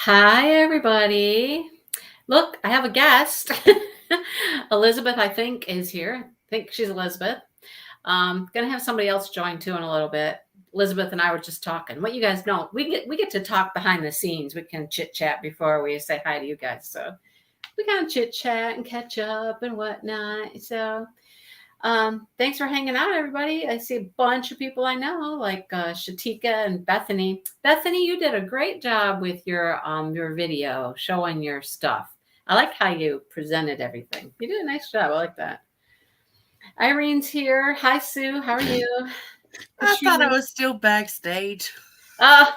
Hi, everybody. Look, I have a guest. Elizabeth, I think, is here. I think she's Elizabeth. Gonna have somebody else join too in a little bit. Elizabeth and I were just talking. What you guys know, we get to talk behind the scenes. We can chit chat before we say hi to you guys. So we kind of chit chat and catch up and whatnot. So thanks for hanging out, everybody. I see a bunch of people I know, like Shatika and Bethany. Bethany, you did a great job with your video showing your stuff. I like how you presented everything. You did a nice job. I like that. Irene's here. Hi, Sue. How are you? I thought I was still backstage. Oh,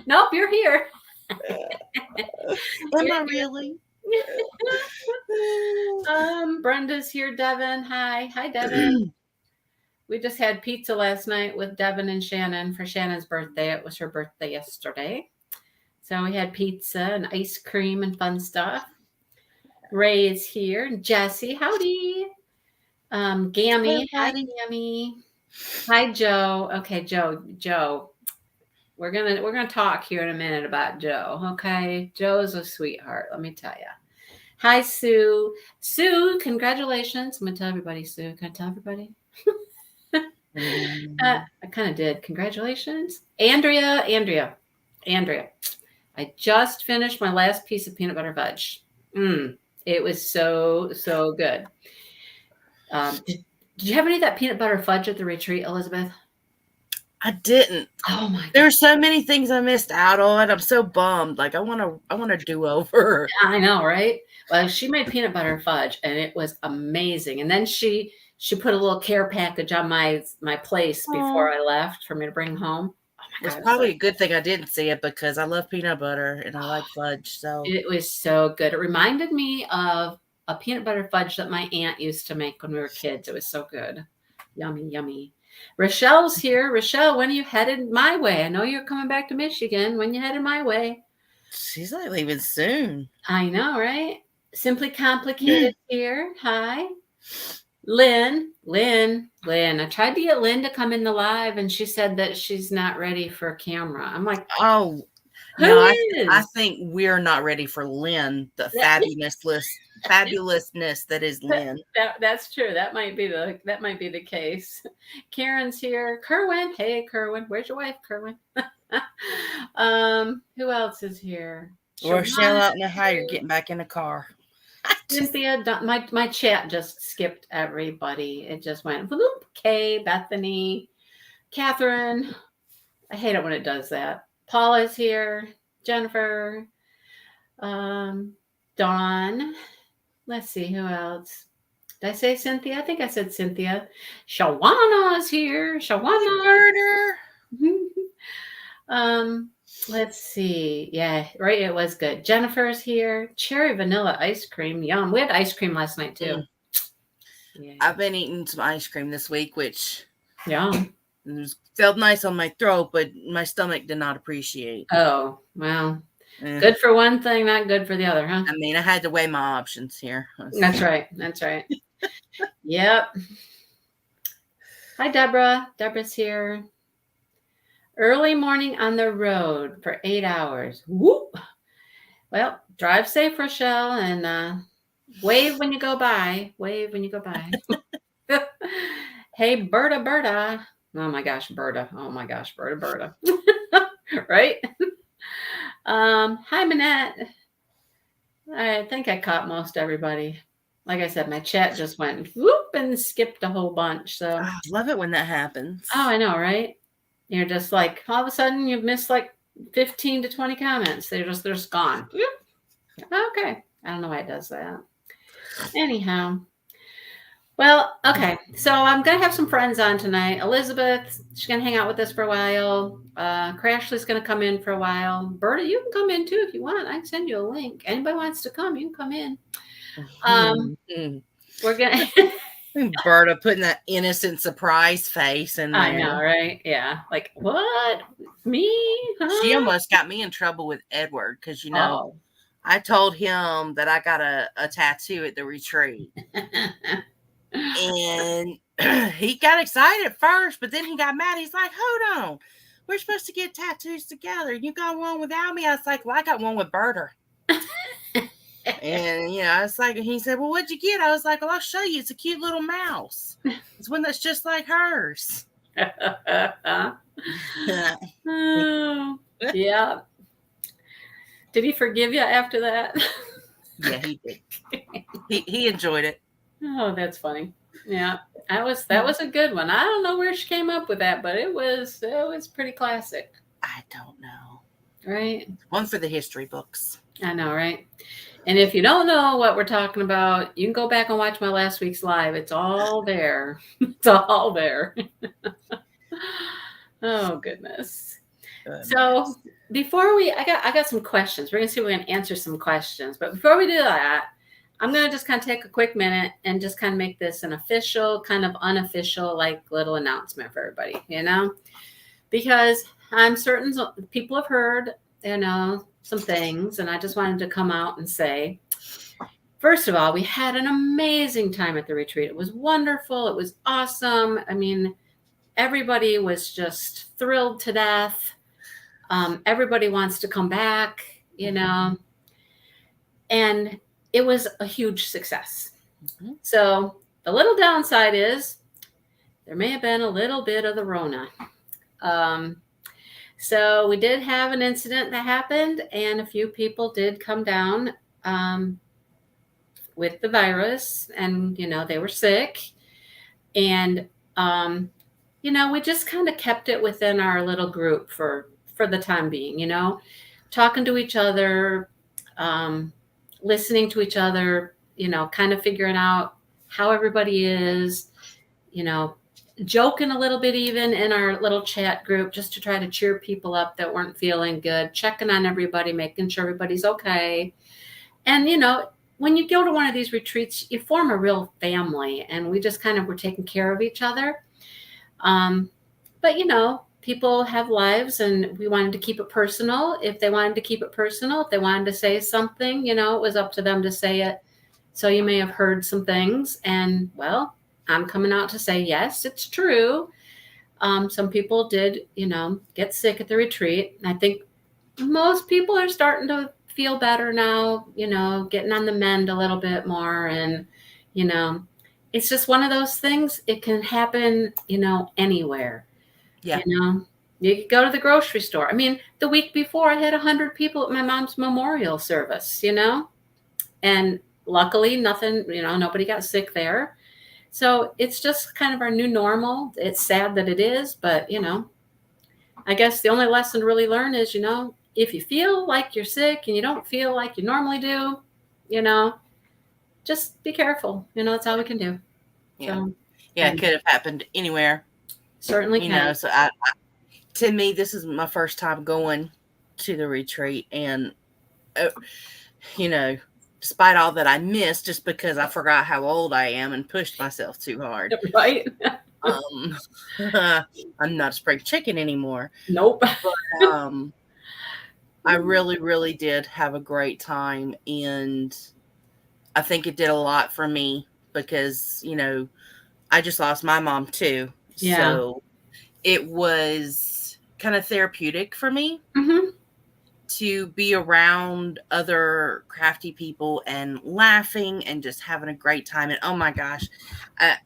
nope, you're here. Am You're I here. really? Brenda's here. Devin. Hi, Devin. We just had pizza last night with Devin and Shannon for Shannon's birthday. It was her birthday yesterday. So we had pizza and ice cream and fun stuff. Ray is here. Jesse, howdy. Hello, Gammy, hi buddy. Gammy. Hi Joe. Okay, Joe. We're gonna talk here in a minute about Joe. Okay, Joe's a sweetheart. Let me tell you. Hi Sue. Sue, congratulations. I'm gonna tell everybody. Sue, can I tell everybody? I kind of did. Congratulations. Andrea. I just finished my last piece of peanut butter fudge. It was so good. Did you have any of that peanut butter fudge at the retreat, Elizabeth? I didn't. Oh my There God. are so many things I missed out on. I'm so bummed. Like I want to do over. I know, right? Well, she made peanut butter fudge and it was amazing. And then she put a little care package on my place before Oh, I left for me to bring home. Oh my it's God, it was so probably a good thing I didn't see it because I love peanut butter and I like fudge. So It was so good. It reminded me of a peanut butter fudge that my aunt used to make when we were kids. It was so good. Yummy, yummy. Rochelle's here. Rochelle, when are you headed my way? I know you're coming back to Michigan. When you headed my way? she's like leaving soon. I know, right? Simply Complicated here. Hi. Lynn. I tried to get Lynn to come in the live and she said that she's not ready for camera. I'm like, Oh no, who I is? think we're not ready for Lynn, the Yeah. fabulousness that is Lynn. That's true. That might be the case. Karen's here. Kerwin. Hey Kerwin. Where's your wife, Kerwin? Who else is here? Rochelle, Shawana. I don't know how you're getting back in the car. Cynthia. My chat just skipped everybody. It just went whoop. Kay, Bethany, Catherine. I hate it when it does that. Paula's here. Jennifer. Dawn. Let's see who else. Did I say Cynthia? I think I said Cynthia. Shawana's here. Shawana. Murder. um, let's see. Yeah, right. It was good. Jennifer's here. Cherry vanilla ice cream. Yum. We had ice cream last night too. Yeah. I've been eating some ice cream this week, which Yum. felt nice on my throat, but my stomach did not appreciate. Oh, well. Eh. Good for one thing, not good for the other, huh? I mean, I had to weigh my options here. That's right. Yep. Hi, Deborah. Deborah's here. Early morning on the road for 8 hours. Whoop. Well, drive safe, Rochelle, and wave when you go by. Hey, Berta. Oh my gosh, Berta. Right? Hi, Manette. I think I caught most everybody. Like I said, my chat just went whoop and skipped a whole bunch. So, I love it when that happens. oh, I know, right? You're just like, all of a sudden you've missed like 15 to 20 comments. They're just gone. Okay. I don't know why it does that. Anyhow. Well, okay. So I'm going to have some friends on tonight. Elizabeth, she's going to hang out with us for a while. Crashley's going to come in for a while. Berta, you can come in too if you want. I can send you a link. Anybody wants to come, you can come in. We're going to... Berta putting that innocent surprise face in there. I know, right? Yeah. Like, what? Me? Huh? She almost got me in trouble with Edward because, I told him that I got a tattoo at the retreat. And he got excited at first, but then he got mad. He's like, hold on. we're supposed to get tattoos together. You got one without me. I was like, well, I got one with Berter. And, I was like, he said, well, what'd you get? I was like, well, I'll show you. It's a cute little mouse. It's one that's just like hers. Oh, yeah. Did he forgive you after that? Yeah, he did. He enjoyed it. Oh, that's funny. Yeah, that was a good one. I don't know where she came up with that, but it was pretty classic. I don't know. Right? One for the history books. I know, right? And if you don't know what we're talking about, you can go back and watch my last week's live. It's all there. It's all there. Oh goodness. So before I got some questions. We're gonna see if we can answer some questions. But before we do that, I'm gonna just kind of take a quick minute and just kind of make this an official, kind of unofficial, like little announcement for everybody, because I'm certain people have heard, some things, and I just wanted to come out and say, first of all, we had an amazing time at the retreat. It was wonderful. It was awesome. I mean, everybody was just thrilled to death. Everybody wants to come back, and it was a huge success. Mm-hmm. So the little downside is there may have been a little bit of the Rona. So we did have an incident that happened, and a few people did come down with the virus, and, they were sick. And, we just kind of kept it within our little group for the time being, talking to each other, listening to each other, kind of figuring out how everybody is, joking a little bit even in our little chat group just to try to cheer people up that weren't feeling good, checking on everybody, making sure everybody's okay. And, when you go to one of these retreats, you form a real family, and we just kind of were taking care of each other. But, people have lives, and we wanted to keep it personal. If they wanted to keep it personal, if they wanted to say something, it was up to them to say it. So you may have heard some things, and, well, I'm coming out to say, yes, it's true. Some people did, get sick at the retreat. I think most people are starting to feel better now, getting on the mend a little bit more. And, it's just one of those things. It can happen, anywhere. Yeah. You go to the grocery store. I mean, the week before I had 100 people at my mom's memorial service, and luckily nothing, nobody got sick there. So it's just kind of our new normal. It's sad that it is, but, I guess the only lesson to really learn is, if you feel like you're sick and you don't feel like you normally do, just be careful. That's all we can do. Yeah. So, yeah, it could have happened anywhere. Certainly can. So to me, this is my first time going to the retreat, and, despite all that I missed just because I forgot how old I am and pushed myself too hard. Right. I'm not a spring chicken anymore. Nope. But I really, really did have a great time, and I think it did a lot for me because, I just lost my mom too. Yeah. So it was kind of therapeutic for me. Mm-hmm. To be around other crafty people and laughing and just having a great time. And oh my gosh, I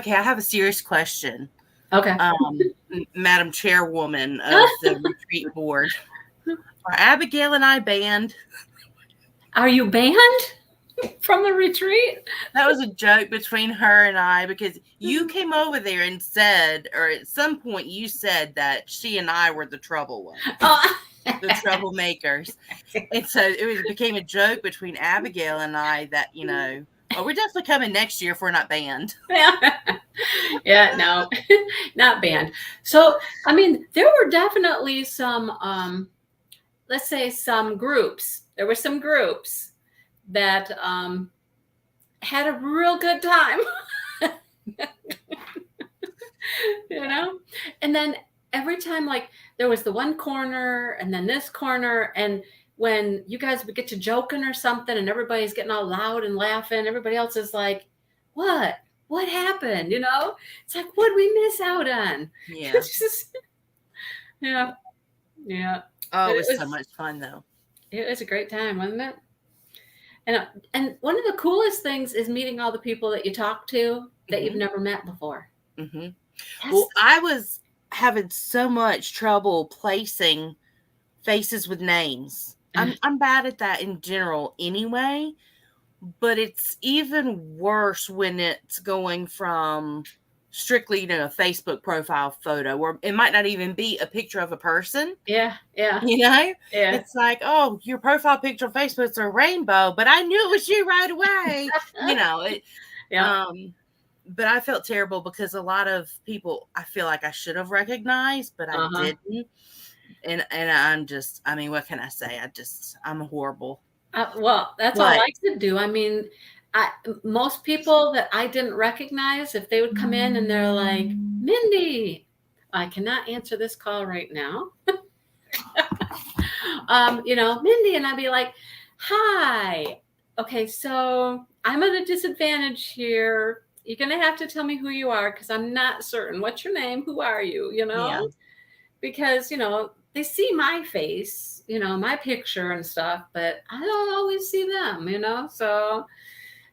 have a serious question. Okay. Madam Chairwoman of the retreat board, are Abigail and I banned? Are you banned from the retreat? That was a joke between her and I, because you came over there and said, or at some point you said that she and I were the trouble ones. The troublemakers. And so it became a joke between Abigail and I that, we're definitely coming next year if we're not banned. Yeah, no, not banned. So, I mean, there were definitely some, let's say some groups. There were some groups that had a real good time, and then every time, like, there was the one corner and then this corner. And when you guys would get to joking or something and everybody's getting all loud and laughing, everybody else is like, what happened? It's like, what'd we miss out on? Yeah. Yeah. Yeah. Oh, But it was so much fun though. it was a great time, wasn't it? And one of the coolest things is meeting all the people that you talk to that you've Hmm. never met before. Hmm. That's Well, I was having so much trouble placing faces with names. I'm bad at that in general anyway, but it's even worse when it's going from strictly, a Facebook profile photo, or it might not even be a picture of a person. yeah, yeah, You know, yeah, it's like, oh, your profile picture on Facebook's a rainbow, but I knew it was you right away. It, yeah. um, but I felt terrible because a lot of people I feel like I should have recognized, but I Uh-huh. didn't. And I'm just, I mean, what can I say? I'm horrible. Well, that's all But I could do. I mean, most people that I didn't recognize, if they would come in and they're like, Mindy, I cannot answer this call right now. Mindy, and I'd be like, hi. Okay, so I'm at a disadvantage here. You're going to have to tell me who you are because I'm not certain. What's your name? Who are you? yeah, Because, they see my face, my picture and stuff, but I don't always see them, So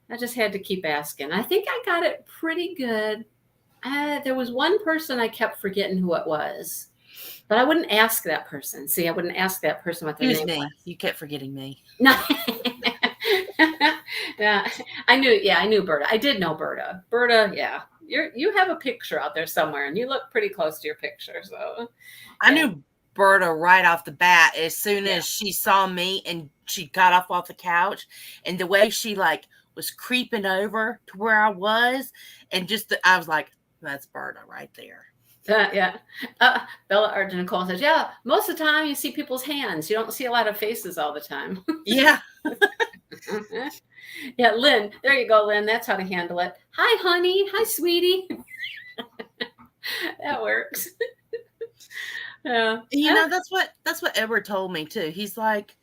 I just had to keep asking. I think I got it pretty good. There was one person I kept forgetting who it was, but I wouldn't ask that person. See, I wouldn't ask that person what it their was name me. was. You kept forgetting me. No. Yeah, I knew. Yeah, I knew Berta. I did know Berta. Berta, yeah. You have a picture out there somewhere, and you look pretty close to your picture. So, I yeah, knew Berta right off the bat as soon yeah. as she saw me and she got off the couch, and the way she like was creeping over to where I was, and I was like, that's Berta right there. Yeah. Bella Argent Nicole says, yeah, most of the time you see people's hands. You don't see a lot of faces all the time. Yeah. Yeah, Lynn. There you go, Lynn. That's how to handle it. Hi, honey. Hi, sweetie. That works. Yeah. That's what Edward told me too. He's like,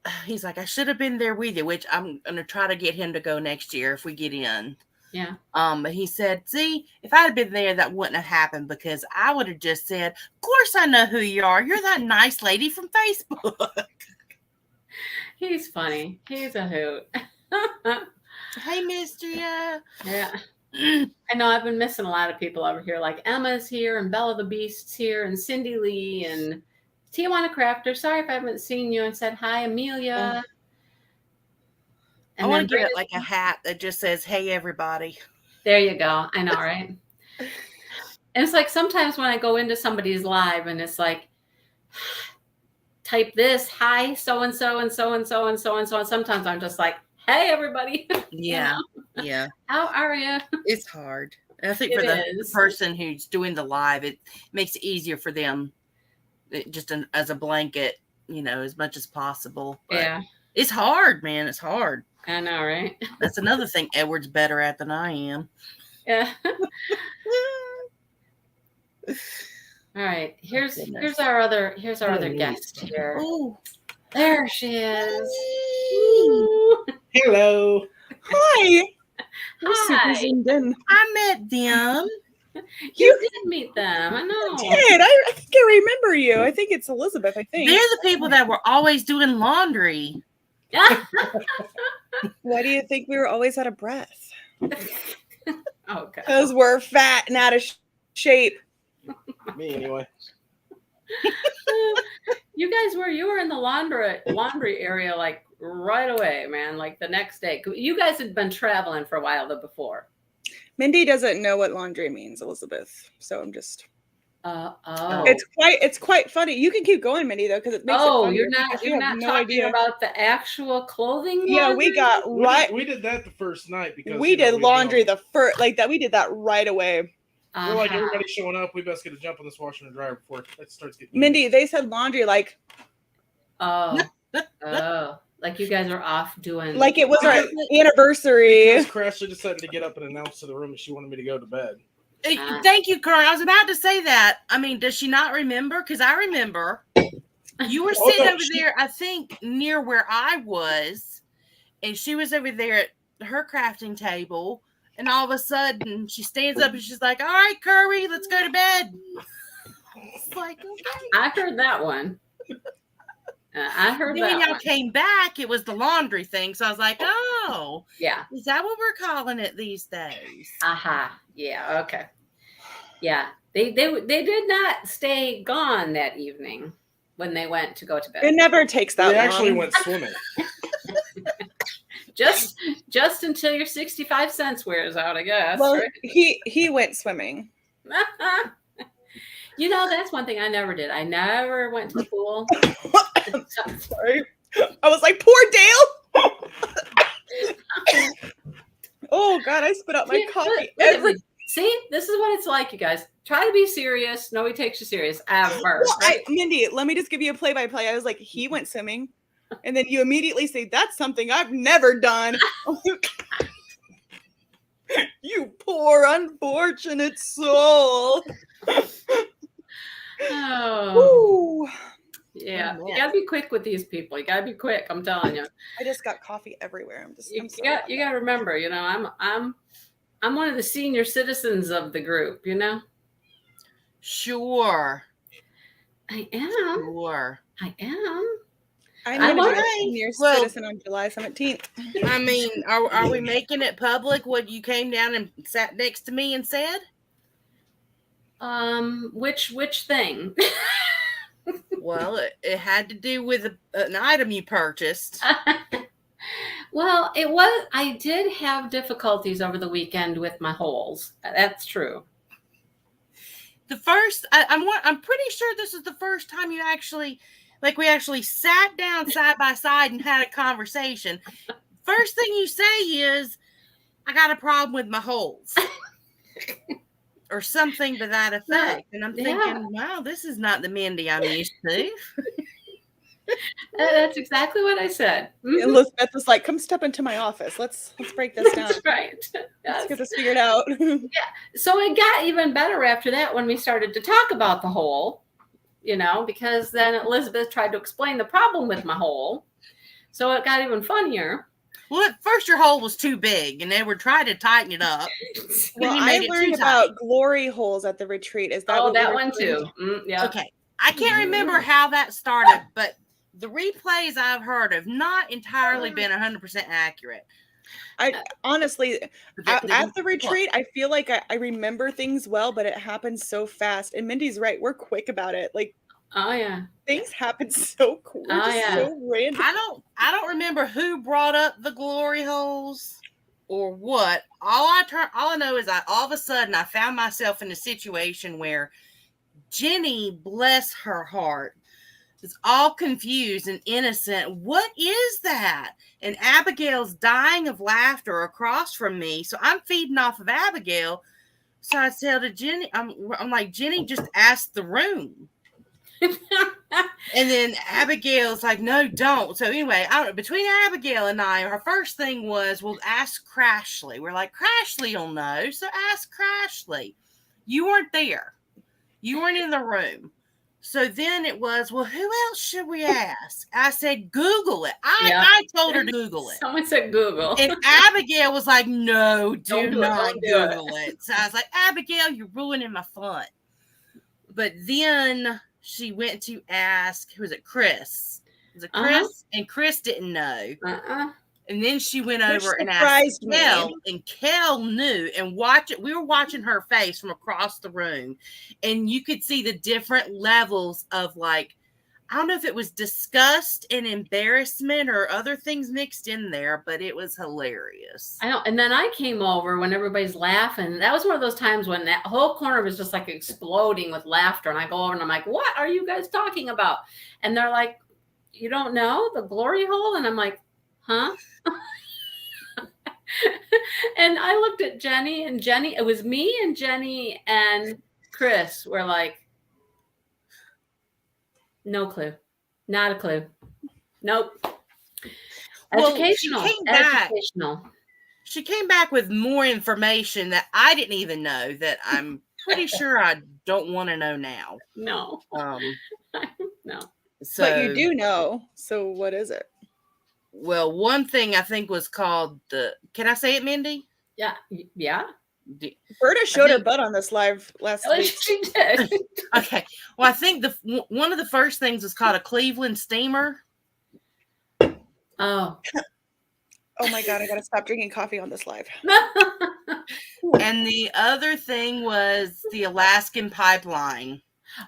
I should have been there with you, which I'm gonna try to get him to go next year if we get in. Yeah. But he said, see, if I had been there, that wouldn't have happened because I would have just said, of course I know who you are. You're that nice lady from Facebook. He's funny. He's a hoot. Hey, mister. Yeah. I know I've been missing a lot of people over here. Like Emma's here and Bella the Beast's here and Cindy Lee and Tijuana Crafter. Sorry if I haven't seen you and said hi, Amelia. I And want then to get like a hat that just says, hey, everybody. there you go. I know, right? And it's like sometimes when I go into somebody's live and it's like, type this, hi, so and so and so and so and so and so. And sometimes I'm just like, hey, everybody. Yeah. Yeah. How are you? It's hard. And I think It for the is. person who's doing the live, it makes it easier for them as a blanket, as much as possible. But Yeah. it's hard, man. It's hard. I know, right? That's another thing Edward's better at than I am. Yeah. All right. Here's our other guest here. Oh, There she is. Hello. Hi. We're super Hi. zoomed in. I met them. You did meet them. I know. Did I think I remember you? I think it's Elizabeth. I think. They're the people that were always doing laundry. Why do you think we were always out of breath? Oh, God. Because we're fat and out of shape. Me anyway. You were in the laundry area like right away, man. Like the next day. You guys had been traveling for a while before. Mindy doesn't know what laundry means, Elizabeth. So I'm just. Oh. It's quite funny. You can keep going, Mindy, though, because it makes it funnier. You're not no talking idea about the actual clothing. Yeah, laundry? we got right. We did that the first night because We did laundry the first like that. We did that right away. We're like, everybody's showing up. We best get a jump on this washer and dryer before it starts getting. Mindy, they said laundry like. Oh, like you guys are off doing. Like it was our anniversary. Because Krafts decided to get up and announce to the room that she wanted me to go to bed. Thank you, Karen. I was about to say that. I mean, does she not remember? Because I remember. You were sitting over there, I think, near where I was, and she was over there at her crafting table, and all of a sudden she stands up and she's like, all right, Curry, let's go to bed. It's like, okay. I heard that one. I heard Then when that y'all one. came back, it was the laundry thing. So I was like, oh, Yeah. is that what we're calling it these days? Aha. Yeah. Okay. Yeah. They did not stay gone that evening when they went to go to It bed. never takes that They actually long. went swimming. Just until your 65 cents wears out, I guess. Well, Right? he went swimming. You know, that's one thing I never did. I never went to the pool. Sorry. I was like, poor Dale. Oh God, I spit out my See, coffee look at every. me. See, this is what it's like, you guys. Try to be serious. Nobody takes you serious ever. Well, Right? Mindy, let me just give you a play-by-play. I was like, he went swimming, and then you immediately say, "That's something I've never done." You poor unfortunate soul. Oh, Ooh, yeah. Oh, You man. gotta be quick with these people. You gotta be quick. I'm telling you. I just got coffee everywhere. I'm You sorry about got that. to remember. You know, I'm one of the senior citizens of the group. You know, Sure. I am. Sure. I am. I'm I going to be a Okay. senior Well- citizen on July 17th. I mean, are we making it public what you came down and sat next to me and said? Which thing? Well, it had to do with an item you purchased. Well, it was. I did have difficulties over the weekend with my holes. That's true. The first, I'm pretty sure this is the first time you actually, like, we actually sat down side by side and had a conversation. First thing you say is, I got a problem with my holes. Or something to that effect. And I'm thinking, Yeah. wow, this is not the Mindy I'm used to. That's exactly what I said. Mhm. Elizabeth was like, "Come step into my office. Let's break this down. That's right. Let's Yes. get this figured out." So it got even better after that when we started to talk about the hole, you know, because then Elizabeth tried to explain the problem with my hole. So it got even funnier. Well, at first your hole was too big, and they were trying to tighten it up. Well, you I made it learned too about glory holes at the retreat. Is that Oh, what that we're one referring too. to? Yeah. Okay, I can't remember how that started, but the replays I've heard have not entirely been 100% accurate. I honestly, But at the retreat, I feel like I remember things well, but it happens so fast. And Mindy's right; we're quick about it. Like Oh yeah. things happen so cool, Oh, just yeah. so random. I don't remember who brought up the glory holes or what. All I know is all of a sudden I found myself in a situation where Jenny, bless her heart, is all confused and innocent. What is that? And Abigail's dying of laughter across from me. So I'm feeding off of Abigail. So I tell to Jenny, I'm like, Jenny, just ask the room. And then Abigail's like, no, don't. So anyway, between Abigail and I, her first thing was, well, ask Crashly. We're like, Crashly will know. So ask Crashly. You weren't there. You weren't in the room. So then it was, well, who else should we ask? I said, Google it. I told her to Google it. Someone said Google. And Abigail was like, no, Don't do it, not don't do it. Google it. So I was like, Abigail, you're ruining my fun. But then she went to ask, who was it, Chris? Was it Chris? And Chris didn't know. And then she went over and asked Kel, and Kel knew. And we were watching her face from across the room, and you could see the different levels of, like, I don't know if it was disgust and embarrassment or other things mixed in there, but it was hilarious. I know. And then I came over when everybody's laughing. That was one of those times when that whole corner was just like exploding with laughter. And I go over and I'm like, what are you guys talking about? And they're like, you don't know the glory hole? And I'm like, huh? And I looked at Jenny, and Jenny, it was me and Jenny and Chris were like, no clue. Not a clue. Nope. Well, Educational. she came back. Educational. She came back with more information that I didn't even know, that I'm pretty sure I don't want to know now. No. No. So, But you do know. So what is it? Well, one thing I think was called can I say it, Mindy? Yeah. Yeah. Berta showed her think- butt on this live last Oh, week. she did. Okay. Well, I think one of the first things is called a Cleveland steamer. Oh. Oh my god, I gotta stop drinking coffee on this live. And the other thing was the Alaskan pipeline.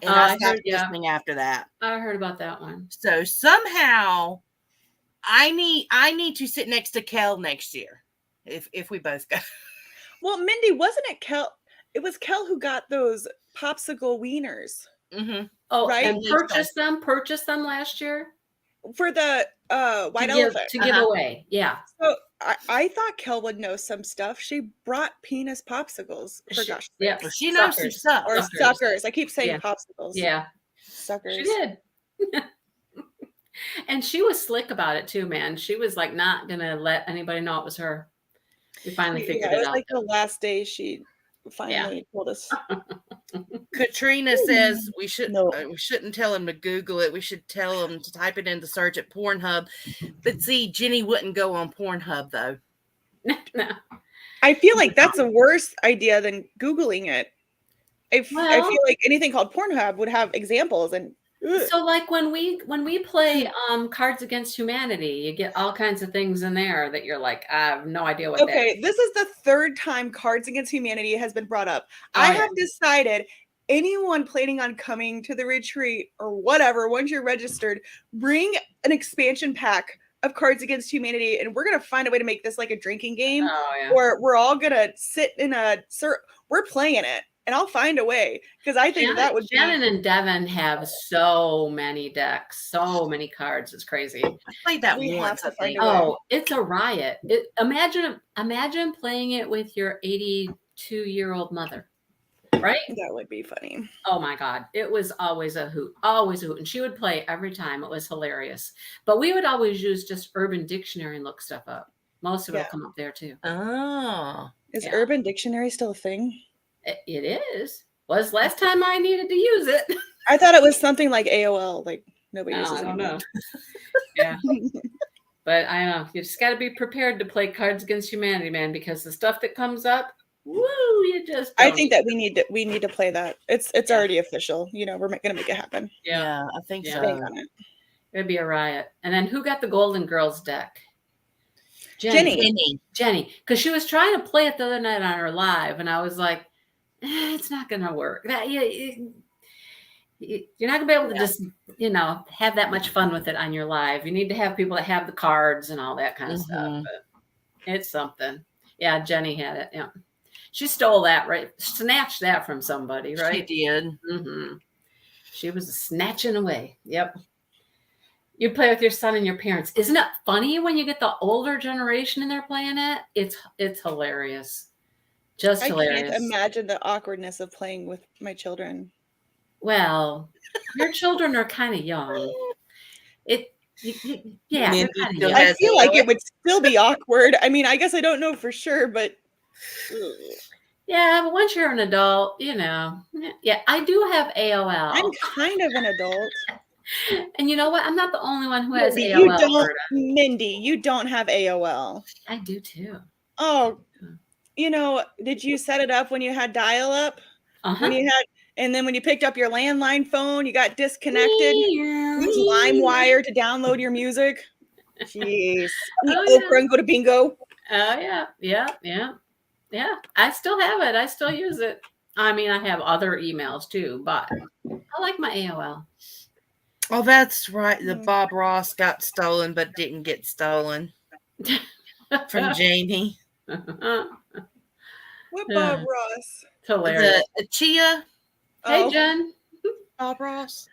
And I I heard, stopped yeah. listening after that. I heard about that one. So somehow I need to sit next to Kel next year. If we both go. Well, Mindy, wasn't it Kel? It was Kel who got those popsicle wieners Mm-hmm. Oh, Right? and purchased them last year for the white to elephant. give away. Yeah. So I thought Kel would know some stuff. She brought penis popsicles for gosh Yeah. sakes. She knows some Suckers. stuff. Or Suckers. suckers. I keep saying Yeah. popsicles. Yeah. Suckers. She did. And she was slick about it too, man. She was like not gonna let anybody know it was her. We finally figured it it was out. like the last day she finally told us. Katrina says we No. shouldn't tell him to Google it. We should tell him to type it in the search at Pornhub. But see, Jenny wouldn't go on Pornhub though. No. I feel like that's a worse idea than Googling it. I feel like anything called Pornhub would have examples and So like when we play Cards Against Humanity, you get all kinds of things in there that you're like, I have no idea what that is. okay, this is the third time Cards Against Humanity has been brought up. Oh, I yeah. have decided anyone planning on coming to the retreat or whatever, once you're registered, bring an expansion pack of Cards Against Humanity, and we're gonna find a way to make this like a drinking game, Oh yeah. or we're all gonna sit in we're playing it, and I'll find a way because I think that would Shannon be. and Devin have so many decks, so many cards. It's crazy. I played that We have once. to I find think. a way. Oh, it's a riot. Imagine playing it with your 82-year-old mother, right? That would be funny. Oh my God. It was always a hoot, always a hoot. And she would play every time. It was hilarious. But we would always use just Urban Dictionary and look stuff up. Most of it will come up there too. Oh. Is Yeah. Urban Dictionary still a thing? It is. Was last time I needed to use it. I thought it was something like AOL, like nobody No, uses I it don't anymore. know. Yeah. But I know you just got to be prepared to play Cards Against Humanity, man, because the stuff that comes up, woo, you just. I don't. think that we need to play that. It's already official. You know, we're gonna make it happen. Yeah, I think Yeah. Bank so. on it. it'd be a riot. And then who got the Golden Girls deck? Jenny. Jenny, because she was trying to play it the other night on her live, and I was like, it's not gonna work. That you're not gonna be able to just have that much fun with it on your live. You need to have people that have the cards and all that kind of stuff. But it's something. Yeah, Jenny had it. Yeah, she stole that, right? Snatched that from somebody, right? She did. Mm-hmm. She was snatching away. Yep. You play with your son and your parents. Isn't it funny when you get the older generation and they're playing it? It's hilarious. Just hilarious. I can't imagine the awkwardness of playing with my children. Well, your children are kind of young. Yeah, they're Mindy kind of still young. I has feel like AOL. it would still be awkward. I mean, I guess I don't know for sure, but Yeah, but once you're an adult, yeah, I do have AOL. I'm kind of an adult. And you know what? I'm not the only one who has Mindy, AOL. you don't, Berta. Mindy, you don't have AOL. I do too. Oh, did you set it up when you had dial-up? Uh-huh. And then when you picked up your landline phone, you got disconnected. Use LimeWire to download your music. Jeez. Okra and go to bingo. Oh yeah. I still have it. I still use it. I mean, I have other emails too, but I like my AOL. Oh, that's right. The Bob Ross got stolen, but didn't get stolen from Jamie. What Bob Ross? It's hilarious. The Chia Hey, Jen. Bob Ross.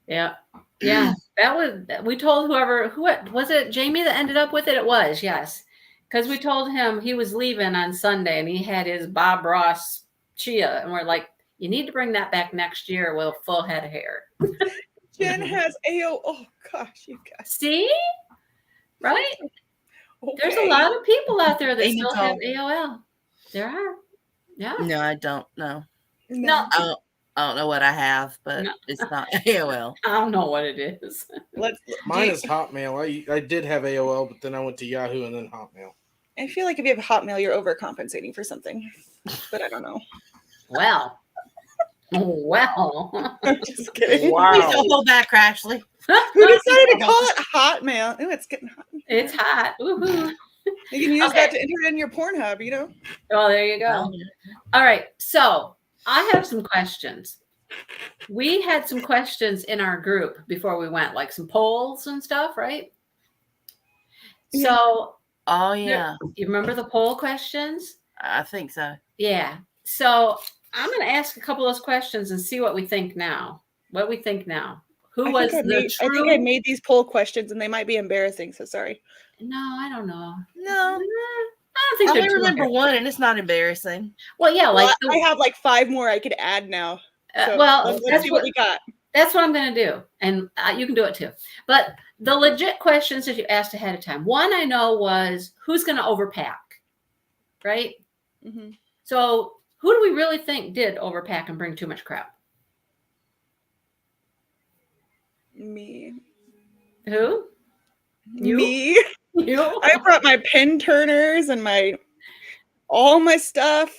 Yeah. That was. We told who was it? Jamie that ended up with it. It was, yes, because we told him he was leaving on Sunday and he had his Bob Ross Chia, and we're like, you need to bring that back next year with a full head of hair. Jen has AOL. Oh gosh, you guys. See, right? Okay. There's a lot of people out there that Amy still have told- AOL. There are. Yeah. No, I don't know. No. I don't know what I have, but it's not AOL. I don't know what it is. Mine is Hotmail. I did have AOL, but then I went to Yahoo and then Hotmail. I feel like if you have Hotmail, you're overcompensating for something, but I don't know. Well. Well. I'm just kidding. Please Wow. don't hold back, Crashley. Who decided to call it Hotmail? Oh, it's getting hot. It's hot. Woohoo. You can use Okay. that to enter it in your Pornhub, you know? Oh, there you go. Well, All right. So I have some questions. We had some questions in our group before we went, like some polls and stuff, right? Yeah. So oh yeah, you remember the poll questions? I think so. Yeah. So I'm going to ask a couple of those questions and see what we think now. What we think now. Who was I the think true? I made these poll questions and they might be embarrassing, so sorry. No, I don't know. No, I don't I think only they're too remember embarrassing. one, and it's not embarrassing. Well, yeah, like Well, I have like 5 more I could add now. So well, let's that's see what what we got. that's what I'm going to do, and you can do it too. But the legit questions that you asked ahead of time. One I know was who's going to overpack, right? Mm-hmm. So who do we really think did overpack and bring too much crap? Me. Who? You? Me. You? I brought my pin turners and all my stuff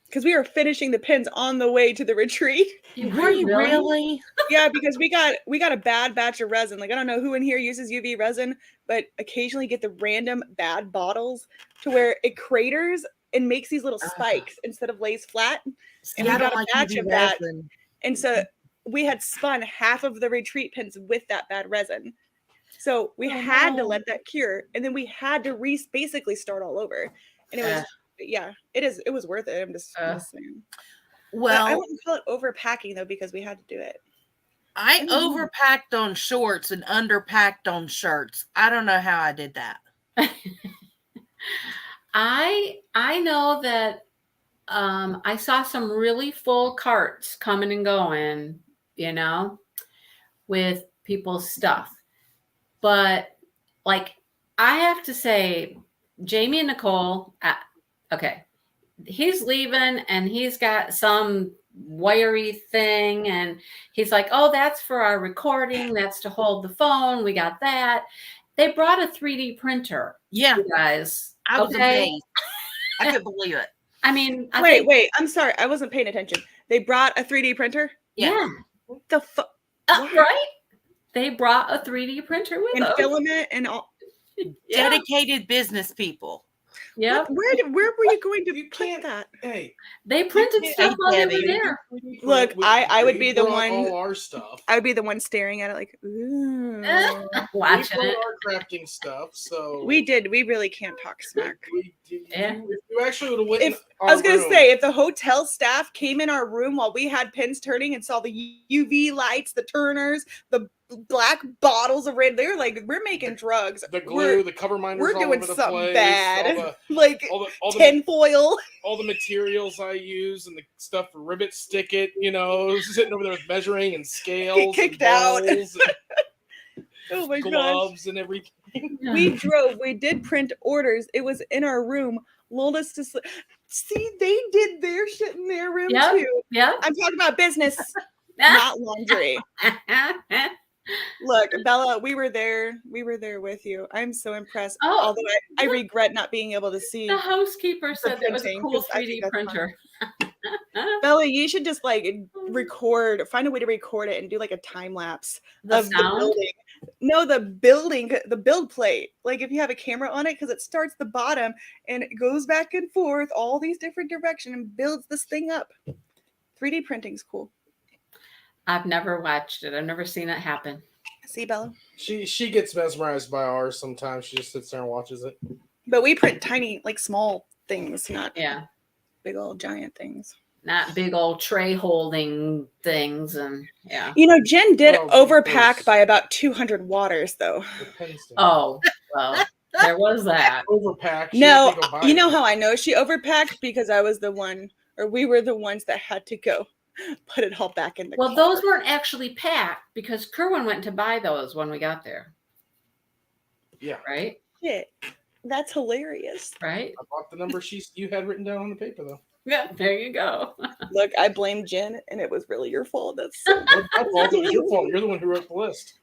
because we were finishing the pins on the way to the retreat. Were you really? Yeah, because we got a bad batch of resin. Like I don't know who in here uses UV resin, but occasionally get the random bad bottles to where it craters and makes these little spikes instead of lays flat. See, And we I got don't a like batch UV of that. resin. And so we had spun half of the retreat pins with that bad resin. So we had to let that cure, and then we had to basically start all over. And it was, it was worth it. I'm just saying. Well, I wouldn't call it overpacking though because we had to do it. I don't know. overpacked on shorts and underpacked on shirts. I don't know how I did that. I know that I saw some really full carts coming and going, with people's stuff. But like I have to say, Jamie and Nicole, okay, he's leaving and he's got some wiry thing and he's like, oh, that's for our recording. That's to hold the phone. We got that. They brought a 3D printer. Yeah, You guys. I was amazed. I couldn't believe it. I mean, wait. I'm sorry. I wasn't paying attention. They brought a 3D printer? Yeah. What the fuck? Right? They brought a 3D printer with And them. filament and all. Dedicated business people. Yep. Where were you going to You put can't- that? Hey, They printed stuff while they were Debbie. there. Look, I would we be the brought one- all our stuff. I would be the one staring at it like, ooh. Watching we it. brought our crafting stuff, so We did. We really can't talk smack. Yeah. You actually would have went. If I was gonna say, if the hotel staff came in our room while we had pins turning and saw the UV lights, the turners, the black bottles of red, they're like, we're making drugs. the glue, the cover minders, We're all doing over the something place, bad. Like all the tinfoil. all the materials I use and the stuff for rivet stick it, sitting over there with measuring and scales, kicked and out. bowls Oh my and gosh. gloves and everything. We did print orders. It was in our room. Lulled us to sleep. See, they did their shit in their room Yep. too. Yep. I'm talking about business, not laundry. Look, Bella, we were there. We were there with you. I'm so impressed. Oh, Although I regret not being able to see. The housekeeper said that was a printing, cool 'cause I think 3D that's fun. printer. Bella, you should just like find a way to record it and do like a time lapse The of the sound? building. No, the build plate. Like if you have a camera on it, because it starts the bottom and it goes back and forth, all these different directions and builds this thing up. 3D printing's cool. I've never watched it. I've never seen it happen. See, Bella? She gets mesmerized by ours sometimes. She just sits there and watches it. But we print tiny, like small things, not Yeah. big old giant things. Not big old tray holding things and yeah. You know, Jen did Well, overpack because- by about 200 waters, though. Depends. Oh, well, there was that. Overpack. She No, had to go buy you know it. how I know she overpacked? Because I was the one, or we were the ones that had to go put it all back in the Well, car. those weren't actually packed because Kerwin went to buy those when we got there. Yeah, Right? Shit, that's hilarious. Right? I bought the number you had written down on the paper though. Yeah, there you go. Look, I blame Jen, and it was really your fault. That's My fault. It was your fault. You're the one who wrote the list.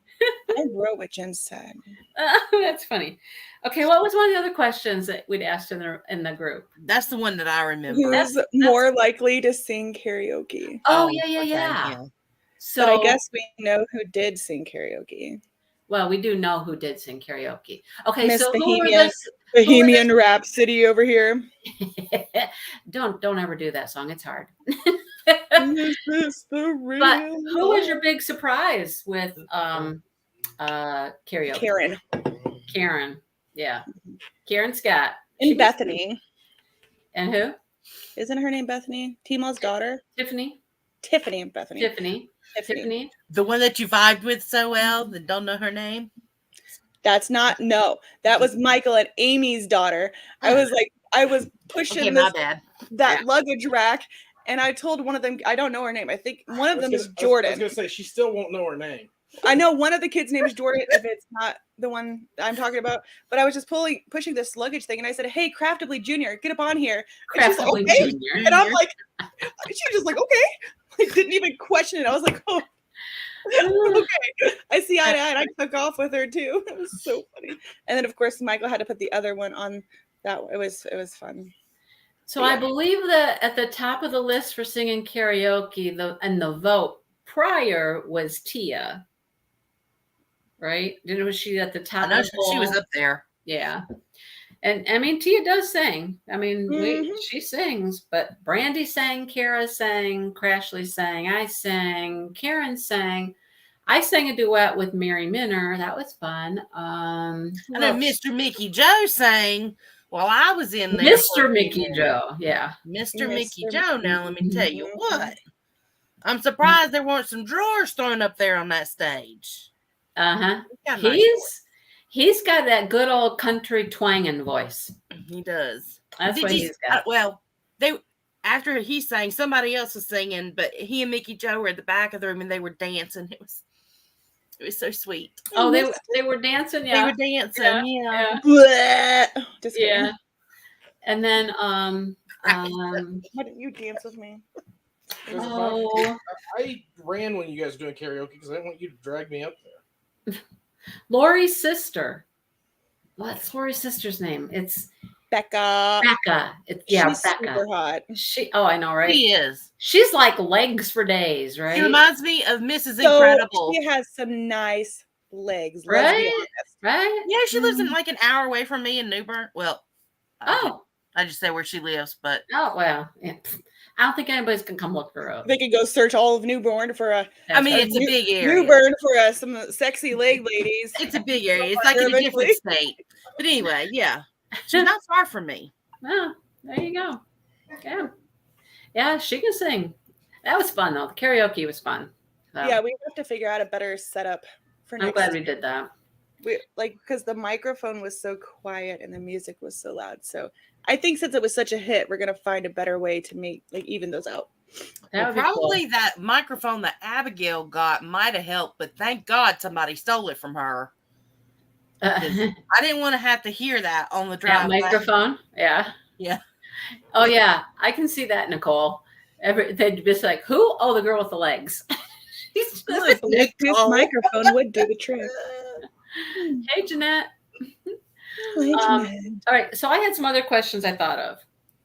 I wrote what Jen said. That's funny. Okay, what was one of the other questions that we'd asked in the group? That's the one that I remember. Who's more likely to sing karaoke? Oh, Oh, yeah. okay, So, But I guess we know who did sing karaoke. well, we do know who did sing karaoke. Okay, Miss so Bohemian Rhapsody over here. don't ever do that song. It's hard. Is this the real But who was love? your big surprise with karaoke? Karen. Yeah. Karen Scott. And Bethany. And who? Isn't her name Bethany? Timo's daughter? Tiffany. Tiffany and Bethany. Tiffany. The one that you vibed with so well that don't know her name? That was Michael and Amy's daughter. I was pushing that luggage rack, and I told one of them, I don't know her name. I think one of them is Jordan. I was going to say, she still won't know her name. I know one of the kids' name is Jordan, if it's not the one I'm talking about. But I was just pushing this luggage thing, and I said, "Hey, Craftably Junior, get up on here." And she's like, "Okay," and I'm like, she was just like, "Okay," like, didn't even question it. I was like, "Oh, okay, I see eye to eye." And I took off with her too. It was so funny. And then of course Michael had to put the other one on. That it was fun. So I believe that at the top of the list for singing karaoke, the vote prior was Tia. Right? Was she at the top? I know she was up there. Yeah. And I mean, Tia does sing. I mean, she sings, but Brandy sang, Kara sang, Crashly sang, I sang, Karen sang. I sang a duet with Mary Minner. That was fun. I know Mr. Mickey Joe sang while I was in there. Mr. Mickey Joe. Yeah. Mr. Mickey Joe. Now, let me tell you what. I'm surprised there weren't some drawers thrown up there on that stage. He's got that good old country twanging voice. He does. That's what he's got. Well, after he sang, somebody else was singing, but he and Mickey Joe were at the back of the room and they were dancing. It was so sweet. Oh, they were dancing. Yeah, they were dancing. Yeah. Just yeah. And then why didn't you dance with me? Oh, I ran when you guys were doing karaoke because I didn't want you to drag me up there. Lori's sister. What's Lori's sister's name? It's Becca. She's Becca. Super hot. I know, right? She is. She's like legs for days, right? She reminds me of Mrs. Incredible. She has some nice legs, right? Yeah, she lives in like an hour away from me in New Bern. Well, I just say where she lives, but yeah. I don't think anybody's gonna come look her up. They can go search all of New Bern for it's a big area. New Bern for some sexy leg ladies. It's a big area. It's like in a different state. But anyway, yeah. She's not far from me. Oh, there you go. Yeah. Yeah, she can sing. That was fun though. The karaoke was fun. So. Yeah, we have to figure out a better setup for next I'm glad we did that. Because the microphone was so quiet and the music was so loud. So I think since it was such a hit, we're gonna find a better way to make even those out. Probably cool. That microphone that Abigail got might have helped, but thank God somebody stole it from her. I didn't want to have to hear that on the drive. That microphone, yeah. Oh yeah, I can see that, Nicole. They'd just like, who? Oh, the girl with the legs. This microphone would do the trick. Hey, Jeanette. Hey, Jeanette. All right, so I had some other questions I thought of.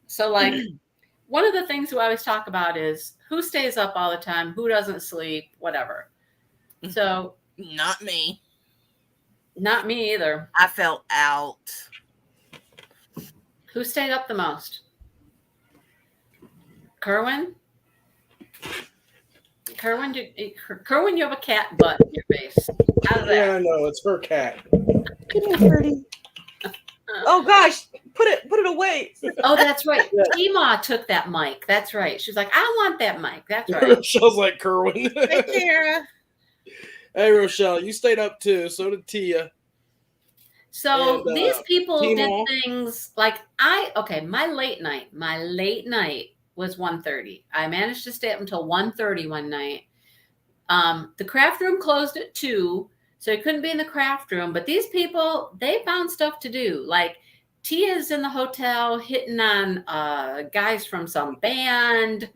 So, like, one of the things we always talk about is who stays up all the time, who doesn't sleep, whatever. So, not me. Not me either. I felt out. Who stayed up the most? Kerwin? Kerwin, you have a cat butt in your face. Yeah, I know. It's her cat. Get in, Birdie. Oh gosh, put it away. Oh, that's right. Tima took that mic. That's right. She's like, I want that mic. That's right. Rochelle's like Kerwin. Hey, Kara. Hey, Rochelle, you stayed up too. So did Tia. So these people did things like my late night was 1:30. I managed to stay up until 1:30 one night. The craft room closed at 2, so I couldn't be in the craft room. But these people, they found stuff to do. Like Tia's in the hotel hitting on guys from some band.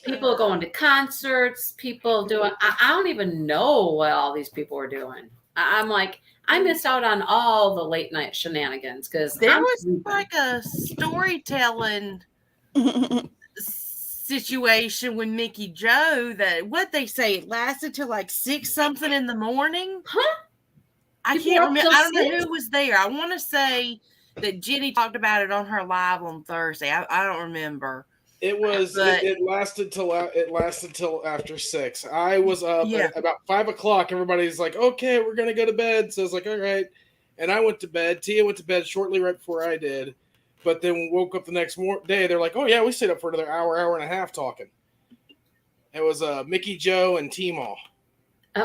People going to concerts, people doing, I don't even know what all these people are doing. I'm like, I missed out on all the late night shenanigans because There was like a storytelling situation with Mickey Joe that what they say it lasted till like 6 something in the morning. Huh? I People can't were up remember. till I don't know 6? who was there. I want to say that Jenny talked about it on her live on Thursday. I don't remember. It was. But- It lasted till after 6. I was up Yeah. at about 5 o'clock. Everybody's like, "Okay, we're gonna go to bed." So I was like, "All right," and I went to bed. Tia went to bed shortly right before I did, but then woke up the next day. They're like, "Oh yeah, we stayed up for another hour and a half talking." It was Mickey Joe and T-Maw.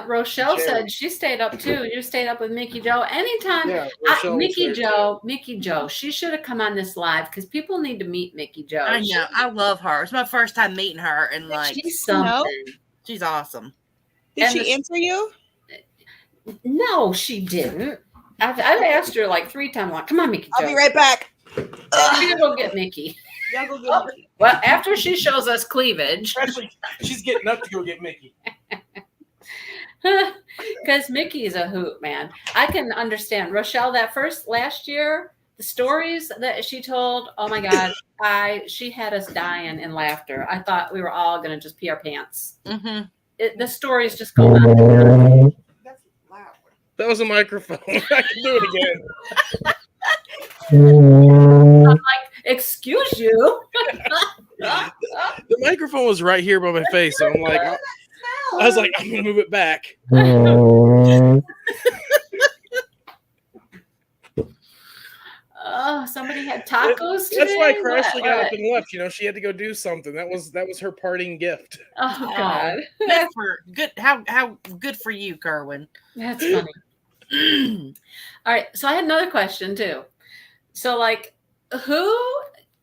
Rochelle Jerry. said she stayed up too. You stayed up with Mickey Joe anytime. Yeah, Rochelle was Mickey there, Joe, Mickey Joe. She should have come on this live because people need to meet Mickey Joe. I know. I love her. It's my first time meeting her, and like She's something. she's awesome. Did And she answer you? No, she didn't. I've asked her like 3 times. Like, come on, Mickey Joe. I'll be right back. We're gonna go get Mickey. Y'all go get Oh. Mickey. Well, after she shows us cleavage, Actually, she's getting up to go get Mickey. because Mickey is a hoot, man. I can understand Rochelle that last year, the stories that she told. Oh my God, she had us dying in laughter. I thought we were all gonna just pee our pants. Mm-hmm. The stories just go on. That's loud. That was a microphone. I can do it again. Excuse you. The microphone was right here by my face, so I'm like, I was like, I'm gonna move it back. Oh, somebody had tacos today. That's why Crashly got What? up and left. You know, she had to go do something. That was her parting gift. Oh God, How good for you, Kerwin. that's funny. All right, so I had another question too. So, like,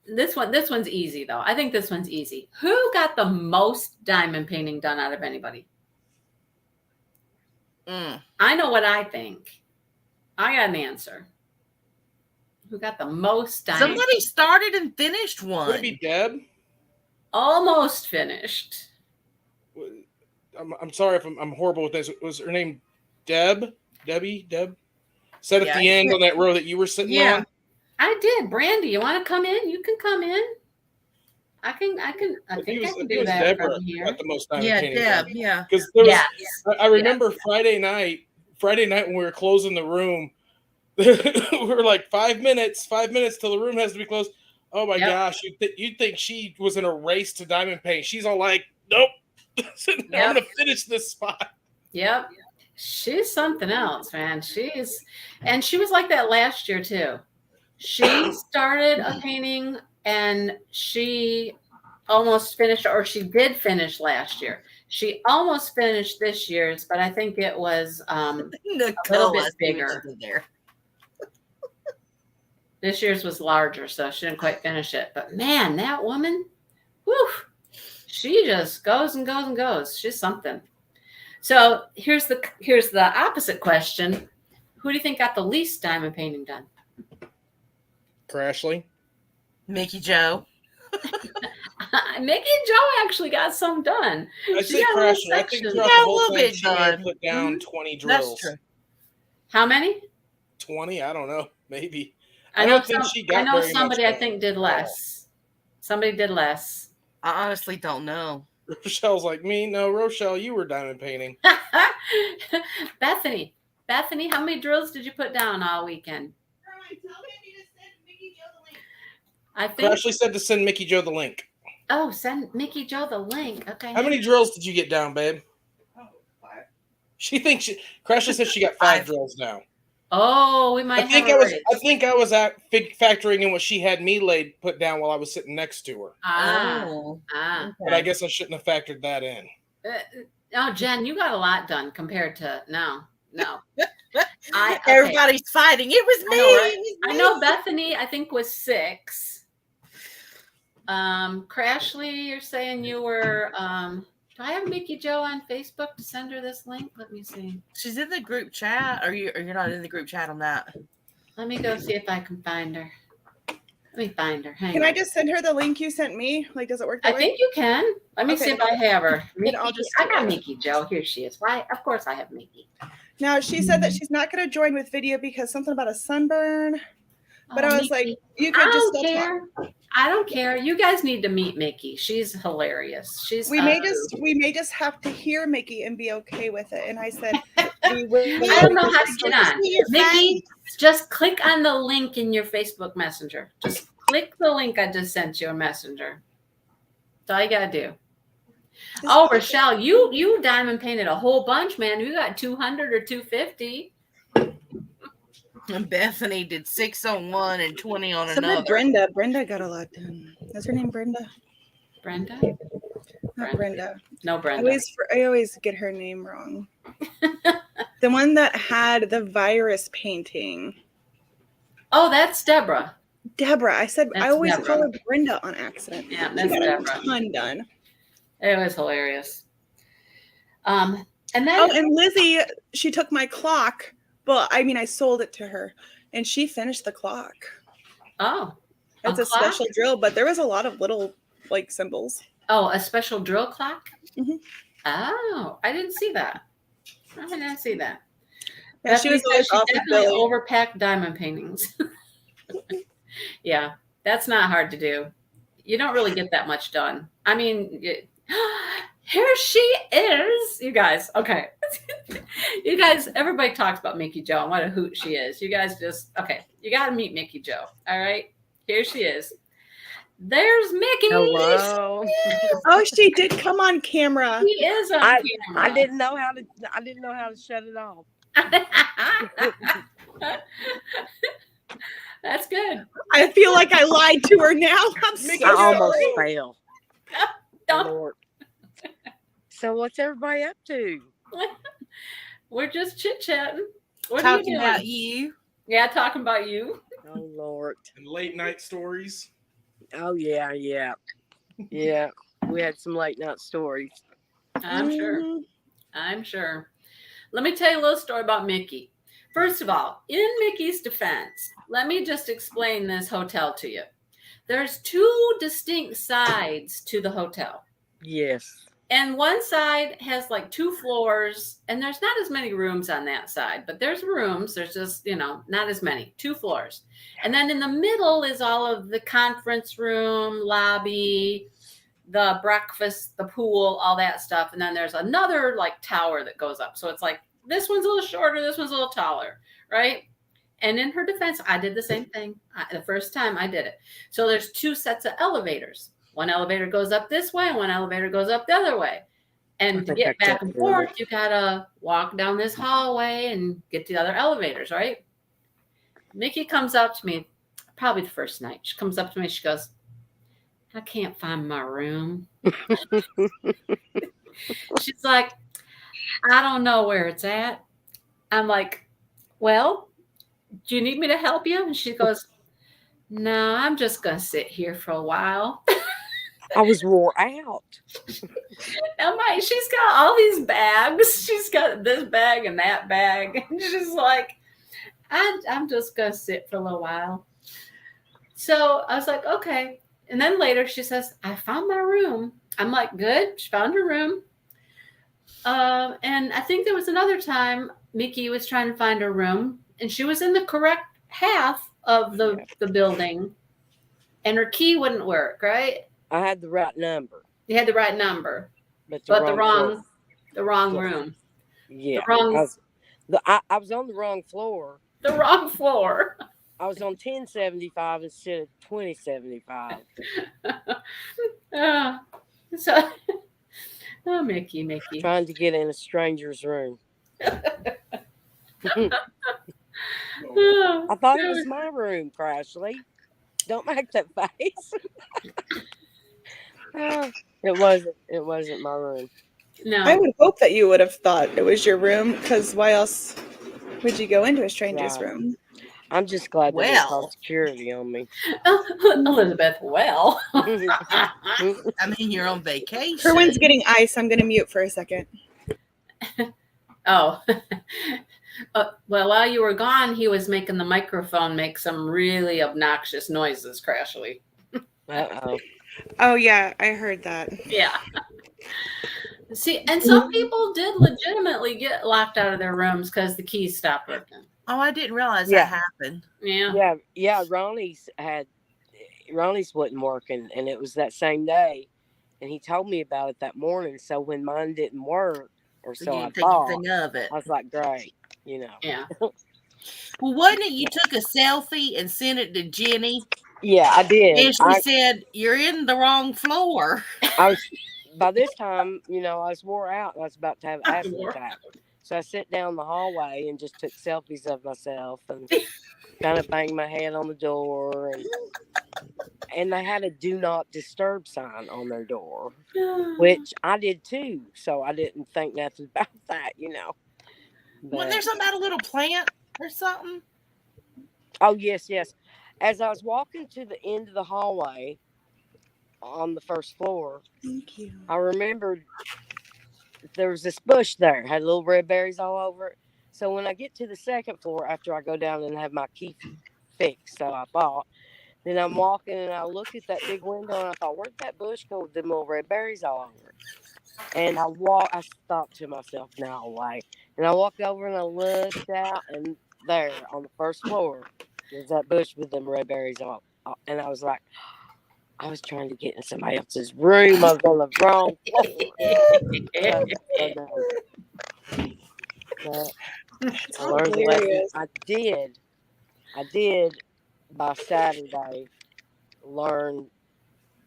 this one's easy though. I think this one's easy. Who got the most diamond painting done out of anybody? I know what I think. I got an answer. Who got the most diamond? Somebody started and finished one. Would it be Deb? Almost finished. I'm sorry if I'm horrible with this. Was her name Deb? Debbie? Deb? Sat at Yeah, the end on that row that you were sitting Yeah. on? I did. Brandy, you want to come in? You can come in. I think I can do that Deborah from here. got the most diamond Yeah, painting Deb. done. Yeah. Because there was, Yeah. I remember Friday night when we were closing the room, we were like 5 minutes till the room has to be closed. Oh my gosh, you'd think she was in a race to diamond paint. She's all like, nope, I'm gonna finish this spot. Yep. She's something else, man. She was like that last year too. She started a painting and she almost finished, or she did finish last year. She almost finished this year's, but I think it was a little bit bigger. There. This year's was larger, so she didn't quite finish it. But man, that woman, whew, she just goes and goes and goes. She's something. So here's the opposite question. Who do you think got the least diamond painting done? Crashly. Mickey Joe. Mickey and Joe actually got some done. I'd She say got a little Crashly. I think section. throughout Yeah, the a whole little thing, bit she may have done. put down 20 drills. That's true. How many? 20? I don't know. Maybe. I I know don't think she got I know very somebody much I done. think did less. Somebody did less. I honestly don't know. Rochelle's like, me? No, Rochelle, you were diamond painting. Bethany, how many drills did you put down all weekend? I think. Crashly said to send Mickey Joe the link. Oh, send Mickey Joe the link. Okay. How many drills did you get down, babe? Oh, 5. She thinks Crashly said she got 5 drills down. Oh, we might. I think I was factoring in what she had me put down while I was sitting next to her. But I guess I shouldn't have factored that in. Oh, Jen, you got a lot done compared to no. Everybody's fighting. It was me. I know, right? I know Bethany, I think, was 6. Crashly, you're saying you were. Do I have Mickey Joe on Facebook to send her this link? Let me see. She's in the group chat. Or you're not in the group chat on that? Let me go see if I can find her. Let me find her. Hang Can on. I just send her the link you sent me? Like, does it work that I way? think you can. Let me Okay. see if I have her. Then Mickey. I'll just I do got it. Mickey Joe. Here she is. Why? Of course I have Mickey. Now, she said that she's not going to join with video because something about a sunburn. But I was like, you could just still talk. I don't care. You guys need to meet Mickey. She's hilarious. We may just have to hear Mickey and be okay with it. And I said, we will. I don't know how to get on. Your Mickey, just click on the link in your Facebook Messenger. Just click the link I just sent you in Messenger. That's all you gotta do. Oh, Rochelle, you diamond painted a whole bunch, man. You got 200 or 250. And Bethany did 6 on one and 20 on So another. did Brenda got a lot done. Is her name Brenda? Brenda? Not Brenda. No, Brenda. I always get her name wrong. The one that had the virus painting. Oh, that's Deborah. Deborah. I said That's I always Deborah. call her Brenda on accident. Yeah, She that's got Deborah. a ton done. It was hilarious. And then and Lizzie, she took my clock, but I mean I sold it to her and she finished the clock. It's a clock? special drill, but there was a lot of little like symbols. Oh, a special drill clock? Mhm. Oh, I didn't see that. I didn't see that. Yeah, she was always off with definitely Billy. overpacked diamond paintings. Yeah, that's not hard to do. You don't really get that much done. I mean, here she is. You guys, okay. You guys, everybody talks about Mickey Joe and what a hoot she is. You guys you got to meet Mickey Joe. All right, here she is. There's Mickey. Hello. Oh, she did come on camera. She is on camera. I didn't know how to shut it off. That's good. I feel like I lied to her now. I'm so I almost sorry. fell. Don't. Lord. So what's everybody up to? We're just chit-chatting. What are you Talking doing? about you. Yeah, talking about you. Oh Lord. And late night stories. Oh yeah. Yeah. We had some late night stories. I'm sure. I'm sure. Let me tell you a little story about Mickey. First of all, in Mickey's defense, let me just explain this hotel to you. There's two distinct sides to the hotel. Yes. And one side has like 2 floors, and there's not as many rooms on that side, but there's rooms. There's just, not as many, 2 floors. And then in the middle is all of the conference room, lobby, the breakfast, the pool, all that stuff. And then there's another like tower that goes up. So it's like, this one's a little shorter, this one's a little taller, right? And in her defense, I did the same thing. The first time I did it. So there's 2 sets of elevators. One elevator goes up this way, and one elevator goes up the other way. And to get back and forth, you gotta walk down this hallway and get to the other elevators, right? Mickey comes up to me, probably the first night. She comes up to me, she goes, I can't find my room. She's like, I don't know where it's at. I'm like, well, do you need me to help you? And she goes, no, I'm just going to sit here for a while. I was wore out. I'm like, she's got all these bags. She's got this bag and that bag. And she's like, I'm just going to sit for a little while. So I was like, okay. And then later she says, I found my room. I'm like, good. She found her room. And I think there was another time Mickey was trying to find her room, and she was in the correct half of the building, and her key wouldn't work, right? I had the right number. You had the right number, but the wrong room. Yeah. I was on the wrong floor. The wrong floor. I was on 1075 instead of 2075. Mickey. Trying to get in a stranger's room. I thought it was my room, Crashly. Don't make that face. It wasn't my room. No. I would hope that you would have thought it was your room, because why else would you go into a stranger's room? I'm just glad they didn't call security on me. Elizabeth, well. I mean, you're on vacation. Kerwin's getting ice. I'm going to mute for a second. Oh. Well, while you were gone, he was making the microphone make some really obnoxious noises, Crashly. Uh-oh. Oh yeah, I heard that. Yeah. See, and some people did legitimately get locked out of their rooms because the keys stopped working. Oh, I didn't realize Yeah. that happened. Yeah. Yeah. Ronnie's wasn't working, and it was that same day, and he told me about it that morning. So when mine didn't work, or So so you I didn't think thought, anything of it. I was like, great, you know. Yeah. Well, wasn't it you took a selfie and sent it to Jenny? Yeah, I did. And she said, "You're in the wrong floor." I was by this time, I was wore out. And I was about to have an asthma attack. So I sat down the hallway and just took selfies of myself and kind of banged my head on the door, and they had a do not disturb sign on their door, which I did too. So I didn't think nothing about that, Wasn't there But something about a little plant or something? oh yes. As I was walking to the end of the hallway on the first floor, Thank you. I remembered there was this bush there, had little red berries all over it. So when I get to the second floor, after I go down and have my key fixed, so I thought, then I'm walking and I look at that big window and I thought, where'd that bush go with them little red berries all over it? And I stopped to myself, no way. And I walked over and I looked out, and there on the first floor was that bush with them red berries all. And I was like, I was trying to get in somebody else's room. I was on the wrong floor. But That's I learned a lesson. hilarious. I did by Saturday learn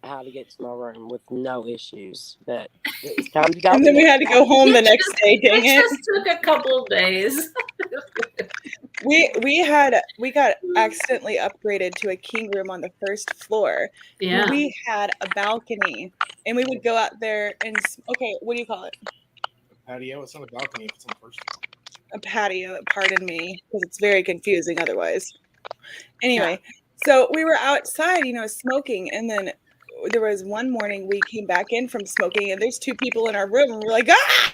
how to get to my room with no issues. But it was time to go. And then we had to go home the next day. Dang It it! just took a couple of days. We got accidentally upgraded to a king room on the first floor. Yeah. We had a balcony, and we would go out there and okay, what do you call it? Patio. It's not a balcony. If it's on the first floor. A patio. Pardon me, because it's very confusing otherwise. Anyway, so we were outside, smoking, and then there was one morning we came back in from smoking, and there's two people in our room, and we're like, ah!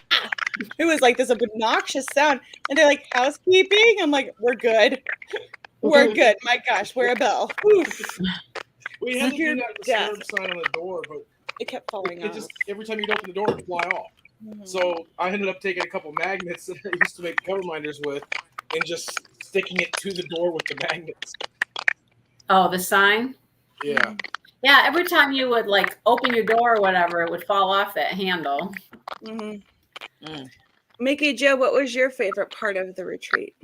It was like this obnoxious sound, and they're like, housekeeping. I'm like, we're good. We're good. My gosh, we're a bell. Oof. We had to do Scared that death. disturb sign on the door, but It kept falling it off. just every time you'd open the door, it'd fly off. Mhm. So I ended up taking a couple magnets that I used to make cover minders with, and just sticking it to the door with the magnets. Oh, the sign? Yeah. Yeah, every time you would like open your door or whatever, it would fall off that handle. Mhm. Mm. Mickey Joe, what was your favorite part of the retreat?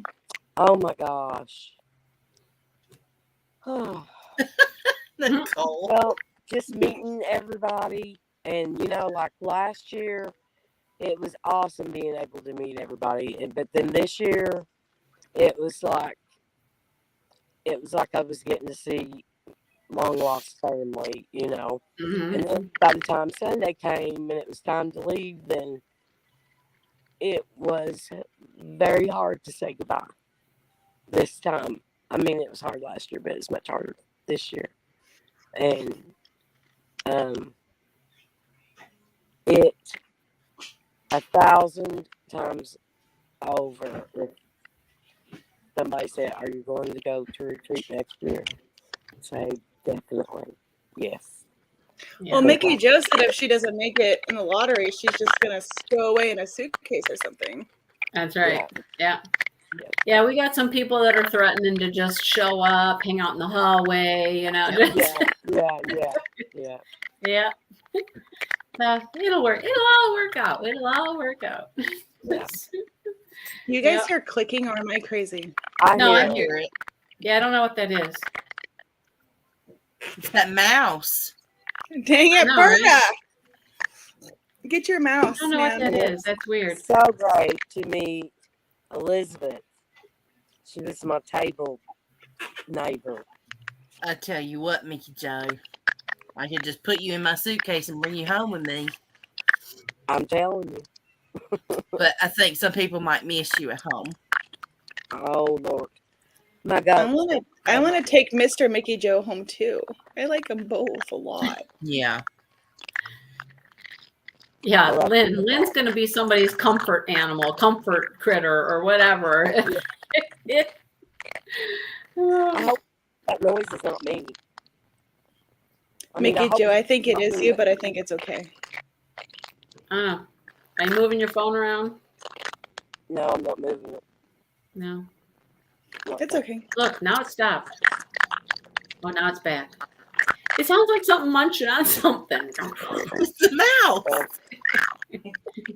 Oh my gosh. Oh. Nicole. Well, just meeting everybody, and like last year, it was awesome being able to meet everybody. But then this year, it was like I was getting to see long lost family, Mhm. And then by the time Sunday came and it was time to leave, then it was very hard to say goodbye this time. I mean, it was hard last year, but it's much harder this year. And it 1,000 times over. If somebody said, "Are you going to go to retreat next year?" I'd say definitely yes. Yeah. Well, Mickey Joe said if she doesn't make it in the lottery, she's just gonna go away in a suitcase or something. That's right. Yeah, we got some people that are threatening to just show up, hang out in the hallway, Yeah. Yeah. So it'll work. It'll all work out. It'll all work out. Yeah. You guys hear clicking, or am I crazy? No, I I hear hear it. Yeah, I don't know what that is. It's that mouse. Dang it, know, Berta! right? Get your I mouse, don't know what man. that is. That's weird. So great to meet Elizabeth. She was my table neighbor. I tell you what, Mickey Joe, I could just put you in my suitcase and bring you home with me. I'm telling you. But I think some people might miss you at home. Oh Lord, my I God. want to take Mr. Mickey Joe home too. I like them both a lot. Yeah. Yeah, Lynn's going to be somebody's comfort animal, comfort critter, or whatever. I hope that noise is not me. Mickey Joe, I think it is you, but I think it's okay. Are you moving your phone around? No, I'm not moving it. No. It's okay. Look, now it stopped. Oh, now it's back. It sounds like something munching on something. It's the mouse.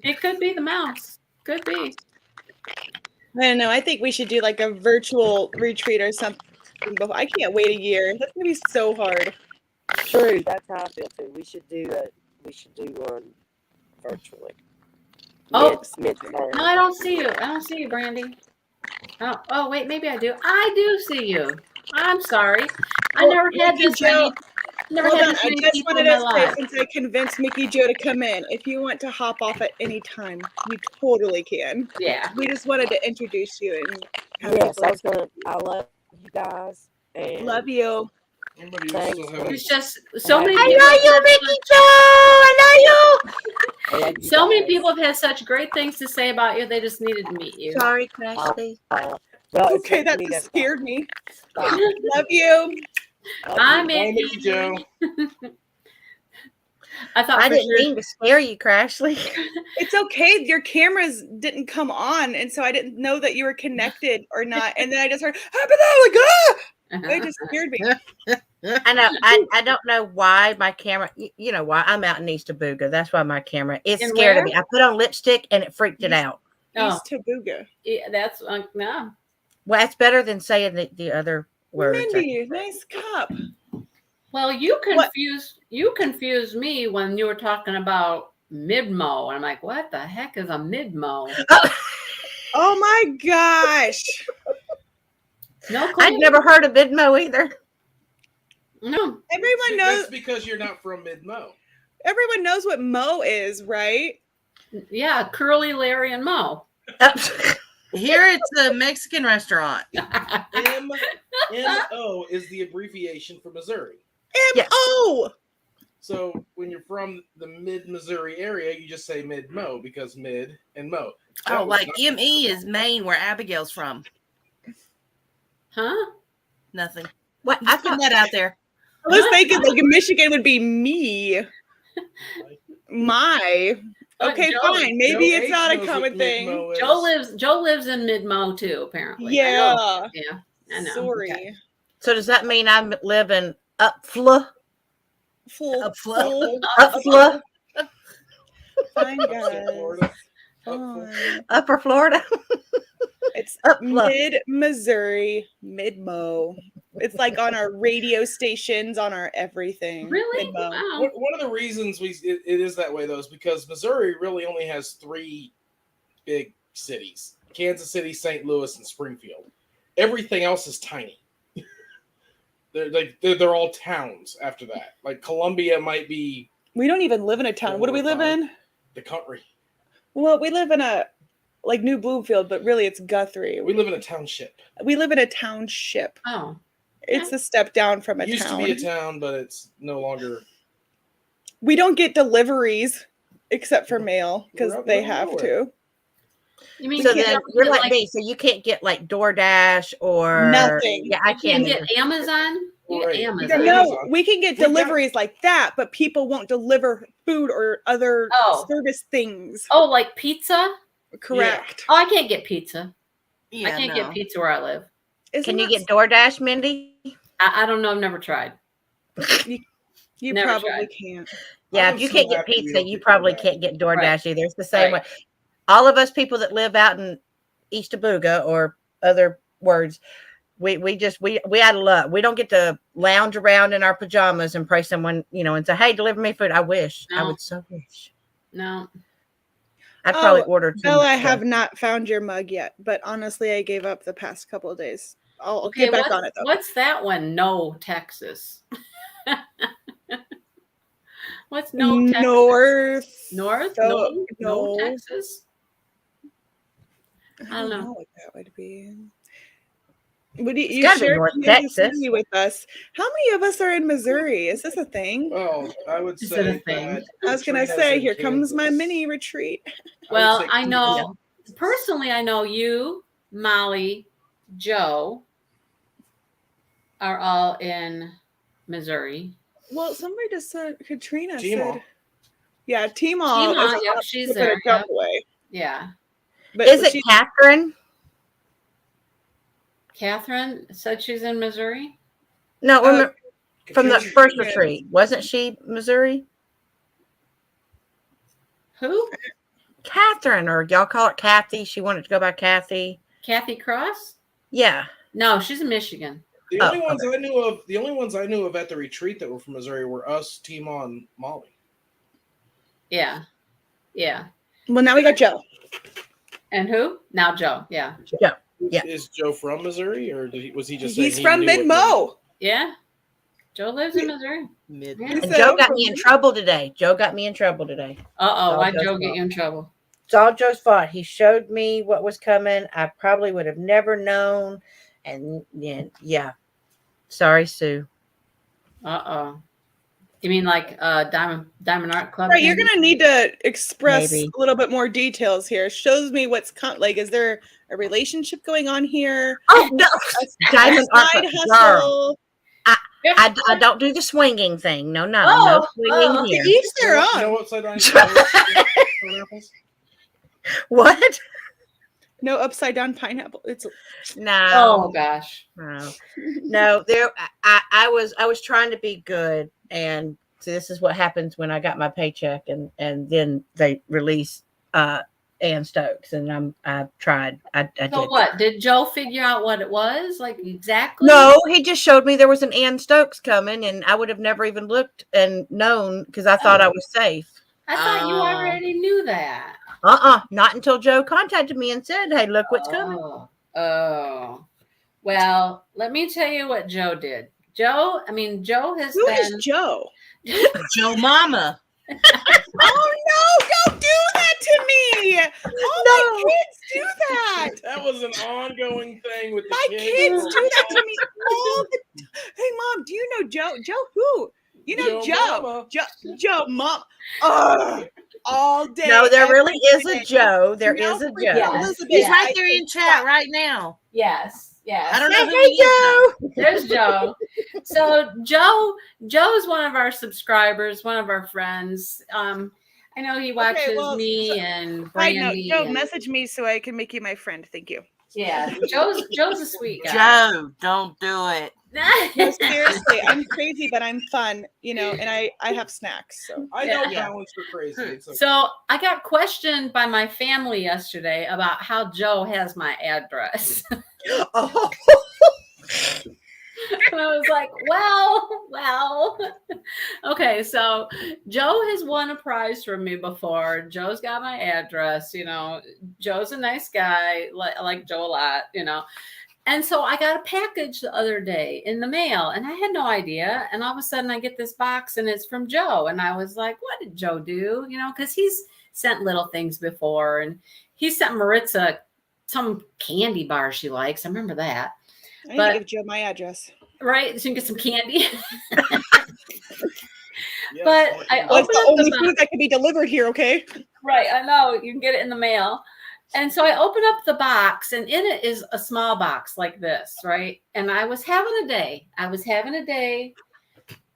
It could be the mouse. Could be. I don't know. I think we should do like a virtual retreat or something. I can't wait a year. That's gonna be so hard. True, that's how I feel too. We should do it. We should do one virtually. Oh. Mid-May. No, I don't see you. I don't see you, Brandy. Oh, wait, maybe I do. I do see you. I'm sorry. I never had this many. Hold on, I just wanted to say, since I convinced Mickey Joe to come in, if you want to hop off at any time, you totally can. Yeah. We just wanted to introduce you and have Yes, people. I love you guys. And Love you. It's just so many. I love you, Mickey Joe. I love you. So many people have had such great things to say about you. They just needed to meet you. Sorry, Krafts. well, Okay, that just scared me. Love you. Hi, Mickey Mickey. Joe. I didn't mean to scare you, Crashly. It's okay. Your cameras didn't come on, and so I didn't know that you were connected or not. And then I just heard, It just scared me. I know. I don't know why my camera. You know why? I'm out in East Tabooga. That's why my camera. It And scared where? me. I put on lipstick and it freaked it out. East Tabooga. Yeah, that's no. Well, that's better than saying the other words. Mindy, nice cup. Well, you confused me when you were talking about mid-mo. I'm like, what the heck is a mid-mo? Oh my gosh. No clue. I'd never heard of Midmo either. No. Everyone knows. That's because you're not from Mid-Mo. Everyone knows what Mo is, right? Yeah, Curly, Larry, and Mo. Here it's a Mexican restaurant. M-O is the abbreviation for Missouri. M-O! So when you're from the mid-Missouri area, you just say mid-Mo because mid and Mo. Oh, like M-E is Maine, where Abigail's from. Huh? Nothing. What? I put that out there. I was thinking like Michigan would be me. My. Okay, Joe, fine. Maybe Joe it's H not a knows common what thing. mid-Mo is. Joe lives in mid-Mo too, apparently. Yeah. Yeah. I know. Sorry. Okay. So does that mean I'm living Upfla? Full. Upfla? Fine, guys. Florida. Fine. Upper Florida? It's Upfla. mid-Missouri, mid-Mo. It's like on our radio stations, on our everything. Really? Mid-Mo. Wow. One of the reasons it is that way, though, is because Missouri really only has 3 big cities: Kansas City, St. Louis, and Springfield. Everything else is tiny. They're all towns after that. Like Columbia might be We don't even live in a town. What do we live in? the country. Well, we live in a like New Bloomfield, but really it's Guthrie. We live in a township. We live in a township. Oh. It's a step down from a It used town. to be a town, but it's no longer. We don't get deliveries except for mail because We're out they in the middle have of to. You mean So you then can't you're get, like me. So you can't get like DoorDash or Nothing. Yeah, I you can't can't. get Amazon? You get Right. Amazon. No, Amazon. we can get We got- deliveries like that, but people won't deliver food or other Oh. service things. Oh, like pizza? Correct. Oh, I can't get pizza. Yeah, I can't no. get pizza where I live. Isn't Can you that- get DoorDash, Mindy? I don't know. I've never tried. You Never probably tried. can't. Yeah, I'm if you so can't get happy we pizza, don't you get probably DoorDash. can't get DoorDash Right. either. It's the same Right. way. All of us people that live out in East Tabooga or other words, we out of luck. We don't get to lounge around in our pajamas and pray someone, and say, "Hey, deliver me food." I wish. I No. would so wish. No. I'd probably Oh, order too Bella, much I have stuff. not found your mug yet, but honestly, I gave up the past couple of days. I'll Okay, get back on it though. what's that one? No, Texas. What's no Texas? North. North? So- No, no. Texas? I don't know. what that would be. Would you, It's you gotta be shared North Kansas Texas. City with us. How many of us are in Missouri? Is this a thing? Oh, I would Is it a say thing? that I was gonna Katrina's say, in here comes my Kansas. mini retreat. Well, say I know Kansas. personally, I know you, Molly, Joe are all in Missouri. Well, somebody just said Katrina T-Maw. said, yeah, T-Maw T-Maw, is a yep, hop, she's skip, and there. a jump Yep. away. Yeah. But Is it she, Catherine? Catherine said she's in Missouri. No, remember, from the Katrina- first retreat. Wasn't she Missouri? Who? Catherine, or y'all call it Kathy. She wanted to go by Kathy. Kathy Cross? Yeah. No, she's in Michigan. The Oh, only ones I knew of at the retreat that were from Missouri were us, T-Maw, and Molly. Yeah. Yeah. well, now we got Joe. And who? Now Joe. Yeah. Yeah. Yeah. Is Joe from Missouri, or was he just saying He's he from knew what Mid-Mo. Yeah. Joe lives in Missouri. Mid. Yeah. He And said, Joe I'm got from me in trouble today. Joe got me in trouble today. Uh-oh. All Why'd Joe's Joe get fault. you in trouble? It's all Joe's fault. He showed me what was coming. I probably would have never known. And yeah. Sorry, Sue. Uh-oh. You mean like Diamond Art Club? Right, you're thing? gonna need to express Maybe. a little bit more details here. Shows me what's like. Is there a relationship going on here? Oh, no. Diamond Art Side Club. Girl, hustle. I don't do the swinging thing. No, no. Oh, No swinging oh. here. To each their You own. know upside down pineapples? What? No upside down pineapple. It's No. Oh gosh. No, there I was trying to be good, and so this is what happens when I got my paycheck and then they release Ann Stokes, and I tried. I So did. what? Did Joe figure out what it was? Like exactly? No, he just showed me there was an Ann Stokes coming, and I would have never even looked and known because I thought I was safe. I thought you already knew that. Not until Joe contacted me and said, "Hey, look what's coming." Oh. Well, let me tell you what Joe did. Joe has who been is Joe? Joe Mama. Oh no! Don't do that to me! All my kids do that. That was an ongoing thing with the My kids do that to me all the time. Hey, Mom, do you know Joe? Joe who? You know Joe Mama. Joe, Mom. Ugh, all day. No, there really is every a day. Joe. There No is a freaking Joe. Elizabeth, He's Yeah. right there in chat right now. Yes. I don't know who Hey, he is, though. Joe. There's Joe. So Joe's one of our subscribers, one of our friends. I know he watches me and I know. Brandy. Joe, and- message me so I can make you my friend. Thank you. yeah, Joe's a sweet guy. Joe, don't do it. No, seriously, I'm crazy, but I'm fun, and I have snacks. So I know Yeah. balance for crazy. It's okay. So I got questioned by my family yesterday about how Joe has my address. Oh. And I was like, well. Okay, so Joe has won a prize from me before. Joe's got my address, Joe's a nice guy. I like Joe a lot, And so I got a package the other day in the mail, and I had no idea. And all of a sudden I get this box and it's from Joe. And I was like, what did Joe do? Because he's sent little things before, and he sent Maritza some candy bar she likes. I remember that. I need to give Joe my address. Right? So you can get some candy. Yes, But I Well, it's opened the up only the food box. that can be delivered here. Okay. Right, I know. You can get it in the mail. And so I open up the box, and in it is a small box like this, right? And I was having a day.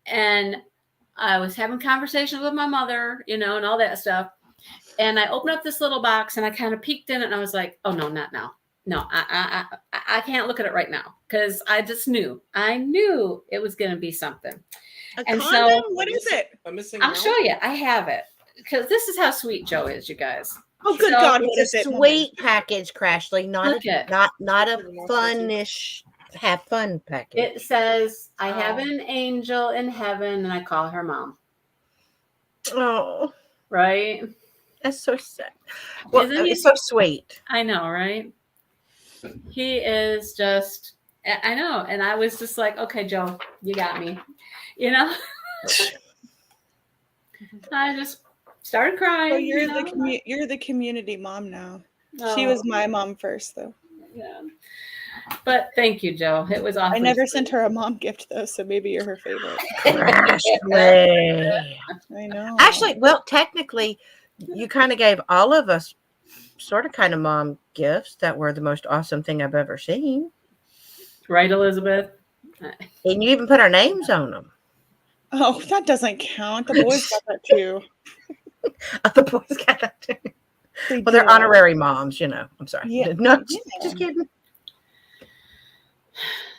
And I was having conversations with my mother, and all that stuff. And I opened up this little box, and I kind of peeked in it, and I was like, oh, no, not now. No, I can't look at it right now, because I just knew. I knew it was going to be something. A And condom? so- What is it? I'm missing. I'll show you. I have it, because this is how sweet Joe is, you guys. Oh, good So God! What It's is a it? sweet package, Crashly. Look it. Not a funnish have fun package. It says, I have an angel in heaven, and I call her mom. Oh, Right? that's so sad. Well, Isn't he? it's so sweet. I know, right? He is just, I know. And I was just like, okay, Joe, you got me. I just started crying. Oh, you're the community mom now. She was my mom first, though. Yeah. But thank you, Joe. It was awfully I never sweet. sent her a mom gift though, so maybe you're her favorite. Ashley. I know. Actually, well, technically, you kind of gave all of us sort of kind of mom gifts that were the most awesome thing I've ever seen. Right, Elizabeth? And you even put our names on them. Oh, that doesn't count. The boys got that too. The boys got that too. They Well, they're did. honorary moms, you know. I'm sorry. Yeah. No, just kidding.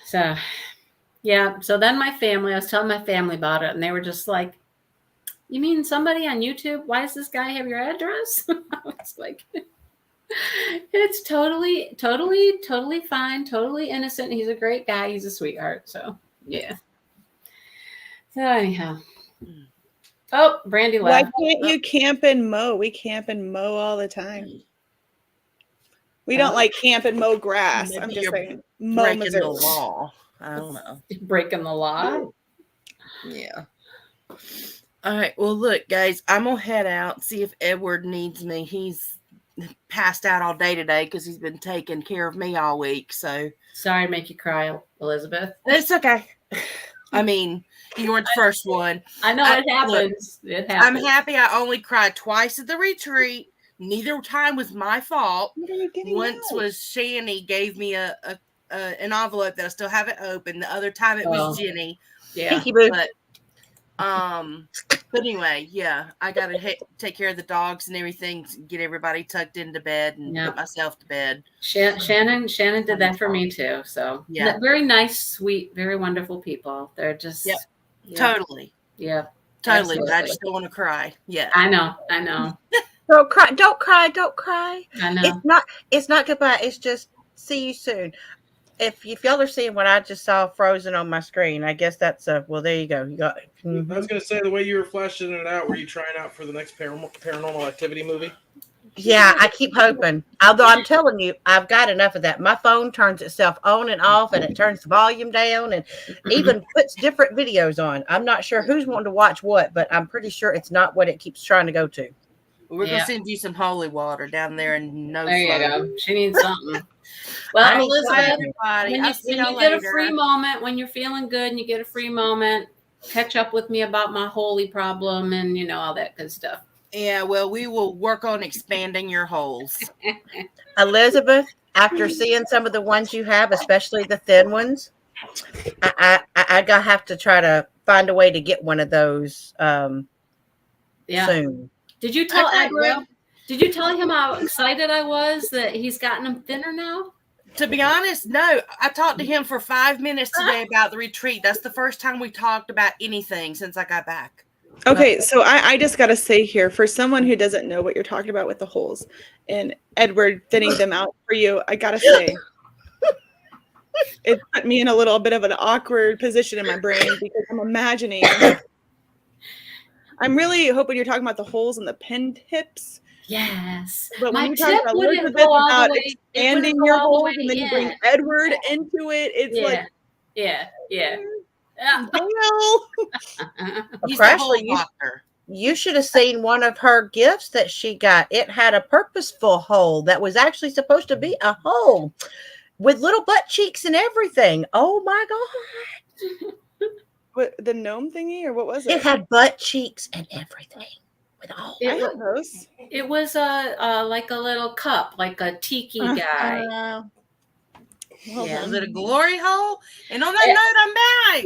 So, yeah. So then my family, I was telling my family about it, and they were just like, "You mean somebody on YouTube? Why does this guy have your address?" I was like, "It's totally fine, totally innocent. He's a great guy. He's a sweetheart." So, yeah. So anyhow. Oh, Brandy Why left. can't you camp and mow? We camp and mow all the time. We don't like camp and mow grass. Maybe I'm just you're saying. Mow breaking Missouri. the law. I don't know. Breaking the law. Yeah. All right. Well, look, guys, I'm gonna head out, see if Edward needs me. He's passed out all day today because he's been taking care of me all week. So Sorry to make you cry, Elizabeth. it's okay. I mean, you weren't the first one. I know it happens. It happens. I'm happy I only cried twice at the retreat. Neither time was my fault. What are you getting Once out? was Shani gave me an envelope that I still haven't opened. The other time it was Jenny. Yeah. Pinky boo. But anyway, yeah, I gotta take care of the dogs and everything, get everybody tucked into bed and put myself to bed. Shannon did that for me too. So yeah, very nice, sweet, very wonderful people. They're just totally. Yeah. Totally. But I just don't want to cry. Yeah. I know. Don't cry. Don't cry. Don't cry. I know. It's not goodbye. It's just see you soon. If y'all are seeing what I just saw frozen on my screen, I guess that's well. There you go. You got. I was gonna say the way you were flashing it out. Were you trying out for the next Paranormal Activity movie? Yeah, I keep hoping. Although I'm telling you, I've got enough of that. My phone turns itself on and off, and it turns the volume down, and even puts different videos on. I'm not sure who's wanting to watch what, but I'm pretty sure it's not what it keeps trying to go to. We're gonna send you some holy water down there and no. There you go. She needs something. Well, Elizabeth, when you get a free moment, when you're feeling good and you get a free moment, catch up with me about my holy problem and all that good stuff. Yeah, well, we will work on expanding your holes. Elizabeth, after seeing some of the ones you have, especially the thin ones, I have to try to find a way to get one of those soon. Did you tell Edward? Did you tell him how excited I was that he's gotten them thinner now? To be honest, no. I talked to him for 5 minutes today about the retreat. That's the first time we talked about anything since I got back. Okay, so I just got to say here, for someone who doesn't know what you're talking about with the holes and Edward thinning them out for you, I got to say, it put me in a little bit of an awkward position in my brain because I'm imagining, I'm really hoping you're talking about the holes in the pin tips. Yes. But My when you talk tip about wouldn't Elizabeth go all about the way. expanding your holes and then you bring Edward into it, it's like, well, he's the hole doctor. You should have seen one of her gifts that she got. It had a purposeful hole that was actually supposed to be a hole with little butt cheeks and everything. Oh my God. What, the gnome thingy or what was it? It had butt cheeks and everything. With all it was like a little cup, like a tiki guy. Was it a glory hole? And on that note, I'm back.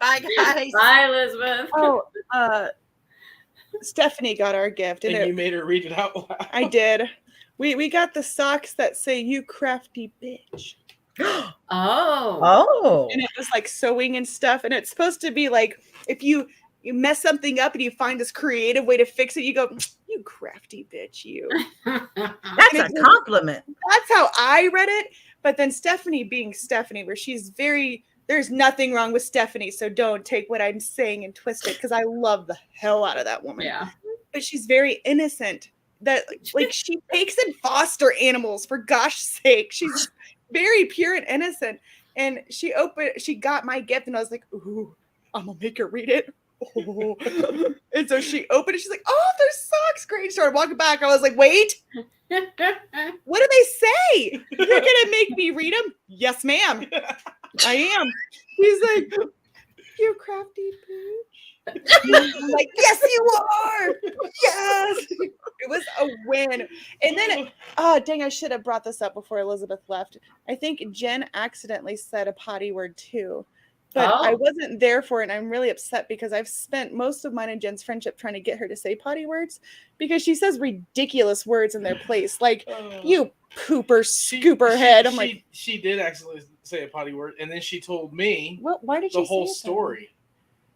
Bye, guys. Bye, Elizabeth. Oh, Stephanie got our gift. And you made her read it out loud. I did. We got the socks that say "You crafty bitch." Oh. And it was like sewing and stuff. And it's supposed to be like if you mess something up and you find this creative way to fix it, you go, "You crafty bitch, you." That's a compliment. That's how I read it. But then Stephanie being Stephanie, where she's there's nothing wrong with Stephanie. So don't take what I'm saying and twist it, because I love the hell out of that woman. Yeah. But she's very innocent. That like she takes in foster animals, for gosh sake. She's very pure and innocent. And she got my gift and I was like, ooh, I'm gonna make her read it. oh. And so she opened it. She's like, oh, there's socks. Great. She started walking back. I was like, wait, what do they say? You're going to make me read them? Yes, ma'am. I am. He's like, you crafty bitch. I'm like, yes, you are. Yes. It was a win. And then, oh, dang, I should have brought this up before Elizabeth left. I think Jen accidentally said a potty word too. But I wasn't there for it, and I'm really upset because I've spent most of mine and Jen's friendship trying to get her to say potty words because she says ridiculous words in their place. Like, you pooper, scooper head. I'm like... She did accidentally say a potty word, and then she told me why did she the whole say it story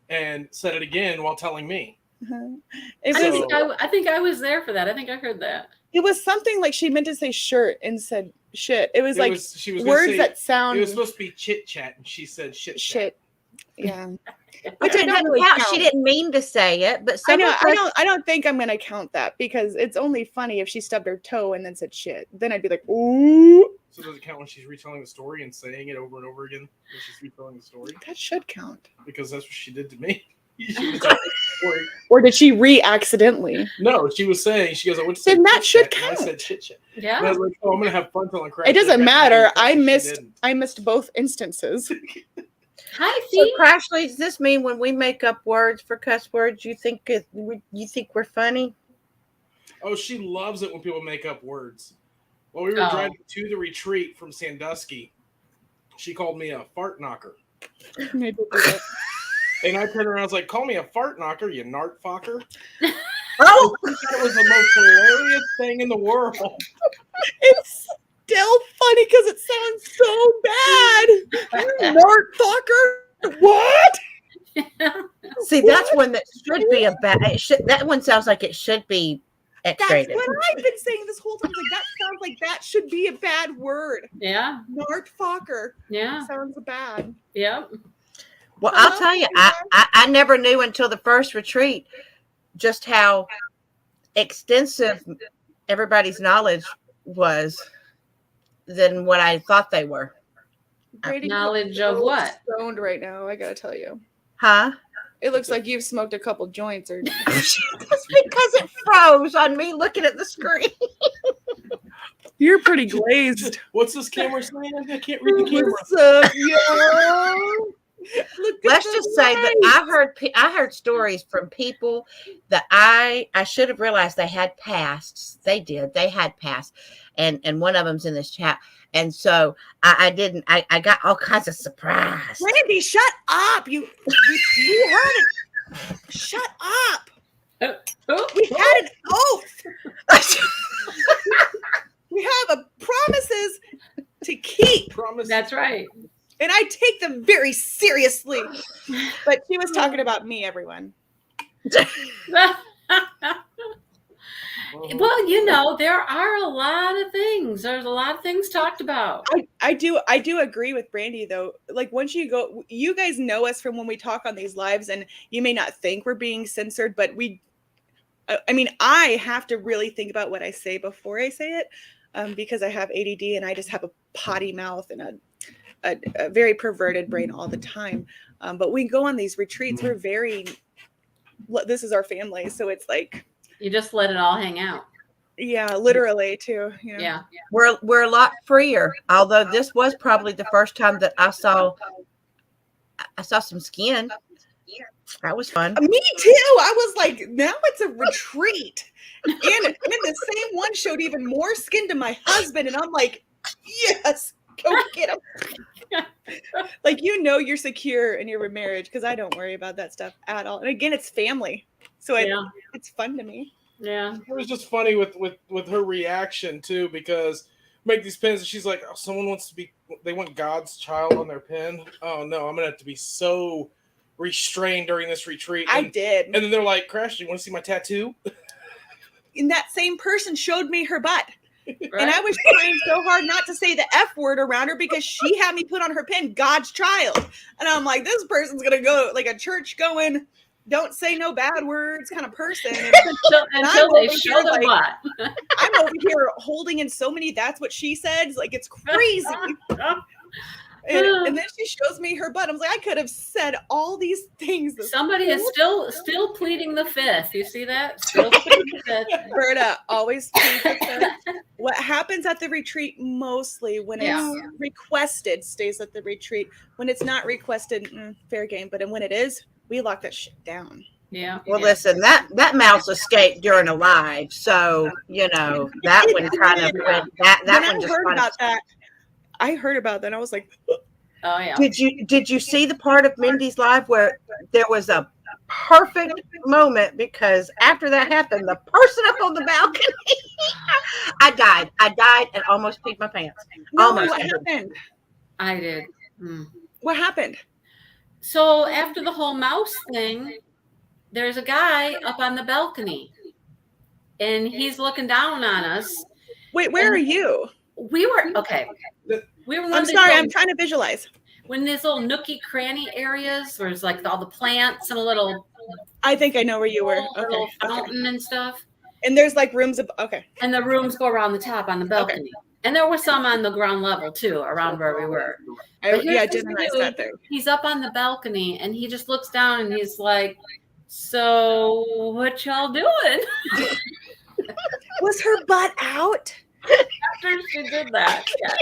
and said it again while telling me. Uh-huh. I think I was there for that. I think I heard that. It was something like she meant to say shirt and said shit. It was She was words that sound... It was supposed to be chit chat, and she said shit. Shit. Yeah. Which it doesn't count. She didn't mean to say it, but I know. I don't think I'm gonna count that because it's only funny if she stubbed her toe and then said shit. Then I'd be like, ooh. So does it count when she's retelling the story and saying it over and over again when she's retelling the story? That should count. Because that's what she did to me. She was telling the story. Or did she re-accidentally? No, she was saying, she goes, I went to then that should count. count. I said shit shit. Yeah. And I was like, oh, I'm going to have fun telling crap. It doesn't matter. I missed both instances. Hi, So, Fee. Crashly, does this mean when we make up words for cuss words, you think we're funny? Oh, she loves it when people make up words. While we were driving to the retreat from Sandusky, she called me a fart knocker. And I turned around, I was like, call me a fart knocker, you nart fucker. Oh! That was the most hilarious thing in the world. It's still funny because it sounds so bad. Nart fucker. What? See, that's one that should be a bad... that one sounds like it should be X-rated. That's what I've been saying this whole time. Like, that sounds like that should be a bad word. Yeah. Nart fucker. Yeah. Sounds bad. Yep. Well, I'll tell you, I never knew until the first retreat just how extensive everybody's knowledge was than what I thought they were. Brady, Knowledge of what? Stoned right now, I gotta tell you. Huh? It looks like you've smoked a couple joints or... That's because it froze on me looking at the screen. You're pretty glazed. What's this camera saying? I can't read the camera. What's up, yo? Let's just say that I heard stories from people that I should have realized they had pasts. They did. They had pasts, and one of them's in this chat. And so I didn't. I got all kinds of surprise. Randy, shut up! We heard it. Shut up! We had an oath. We have promises to keep. Promise. That's right. And I take them very seriously. But she was talking about me, everyone. Well, you know, there are a lot of things. There's a lot of things talked about. I do agree with Brandy, though. Like, once you go, you guys know us from when we talk on these lives, and you may not think we're being censored, but I have to really think about what I say before I say it, because I have ADD and I just have a potty mouth and a very perverted brain all the time. But we go on these retreats. We're this is our family. So it's like, You just let it all hang out. yeah, literally too. You know? Yeah. We're a lot freer. Although this was probably the first time that I saw some skin. That was fun. Me too. I was like, now it's a retreat. And the same one showed even more skin to my husband. And I'm like, yes, go get him. Like, you're secure in your marriage because I don't worry about that stuff at all. And again, it's family. So it's fun to me. Yeah. It was just funny with her reaction too, because make these pins and she's like, oh, someone they want God's child on their pin. Oh no, I'm gonna have to be so restrained during this retreat. I did. And then they're like, Crash, do you want to see my tattoo? And that same person showed me her butt. Right? And I was trying so hard not to say the F word around her because she had me put on her pin, God's child. And I'm like, this person's going to go like a church going, don't say no bad words kind of person. Until they show the butt. I'm over here holding in so many, that's what she said. Like, it's crazy. And then she shows me her butt. I was like, I could have said all these things. Somebody is still pleading the fifth. You see that? Still pleading the fifth. Berta always plead the fifth. What happens at the retreat mostly when it's requested stays at the retreat. When it's not requested, fair game. But when it is, we lock that shit down. Yeah. Well, listen, that mouse escaped during a live, so that one kind of went. That one just heard about that. I heard about that. And I was like, oh yeah. Did you see the part of Mindy's live where there was a perfect moment, because after that happened, the person up on the balcony, I died and almost peed my pants. no, Almost. what happened? I did. What happened? So after the whole mouse thing, there's a guy up on the balcony, and he's looking down on us. Wait, where are you? We were okay. We were. I'm sorry, I'm trying to visualize. When these little nookie cranny areas, where it's like all the plants and a little. I think I know where you were. A little fountain and stuff. And there's like rooms of And the rooms go around the top on the balcony. Okay. And there were some on the ground level too, around where we were. I didn't realize that there. He's up on the balcony and he just looks down and he's like, "So what y'all doing?" Was her butt out? After she did that. Yeah.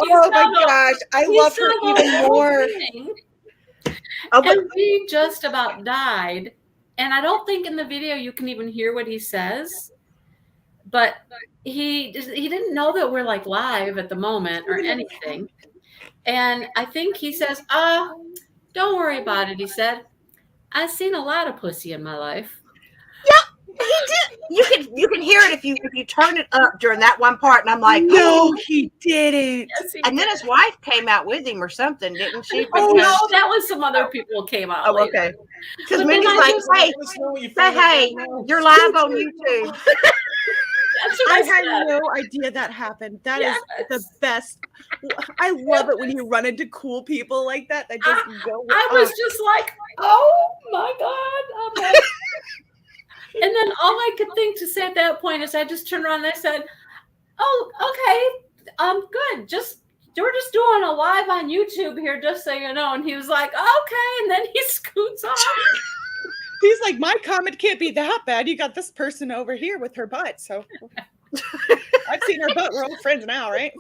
Oh my gosh. I love her even more. And he just about died. And I don't think in the video you can even hear what he says. But he didn't know that we're like live at the moment or anything. And I think he says, don't worry about it. He said, I've seen a lot of pussy in my life. Yeah, he did. You can hear it if you turn it up during that one part. And I'm like, no, he didn't. Yes, he and did. then his wife came out with him or something, didn't she? Oh no, that was some other people came out. Oh, okay. Because But Mindy's then like, hey, you're live on YouTube. I had no idea that happened. That is the best. I love it when you run into cool people like that just go. I was just like, oh my God. I'm like, and then all I could think to say at that point is I just turned around and I said, oh, okay, good. We're just doing a live on YouTube here, just so you know. And he was like, okay. And then he scoots off. He's like, my comment can't be that bad. You got this person over here with her butt. So I've seen her butt. We're old friends now, right?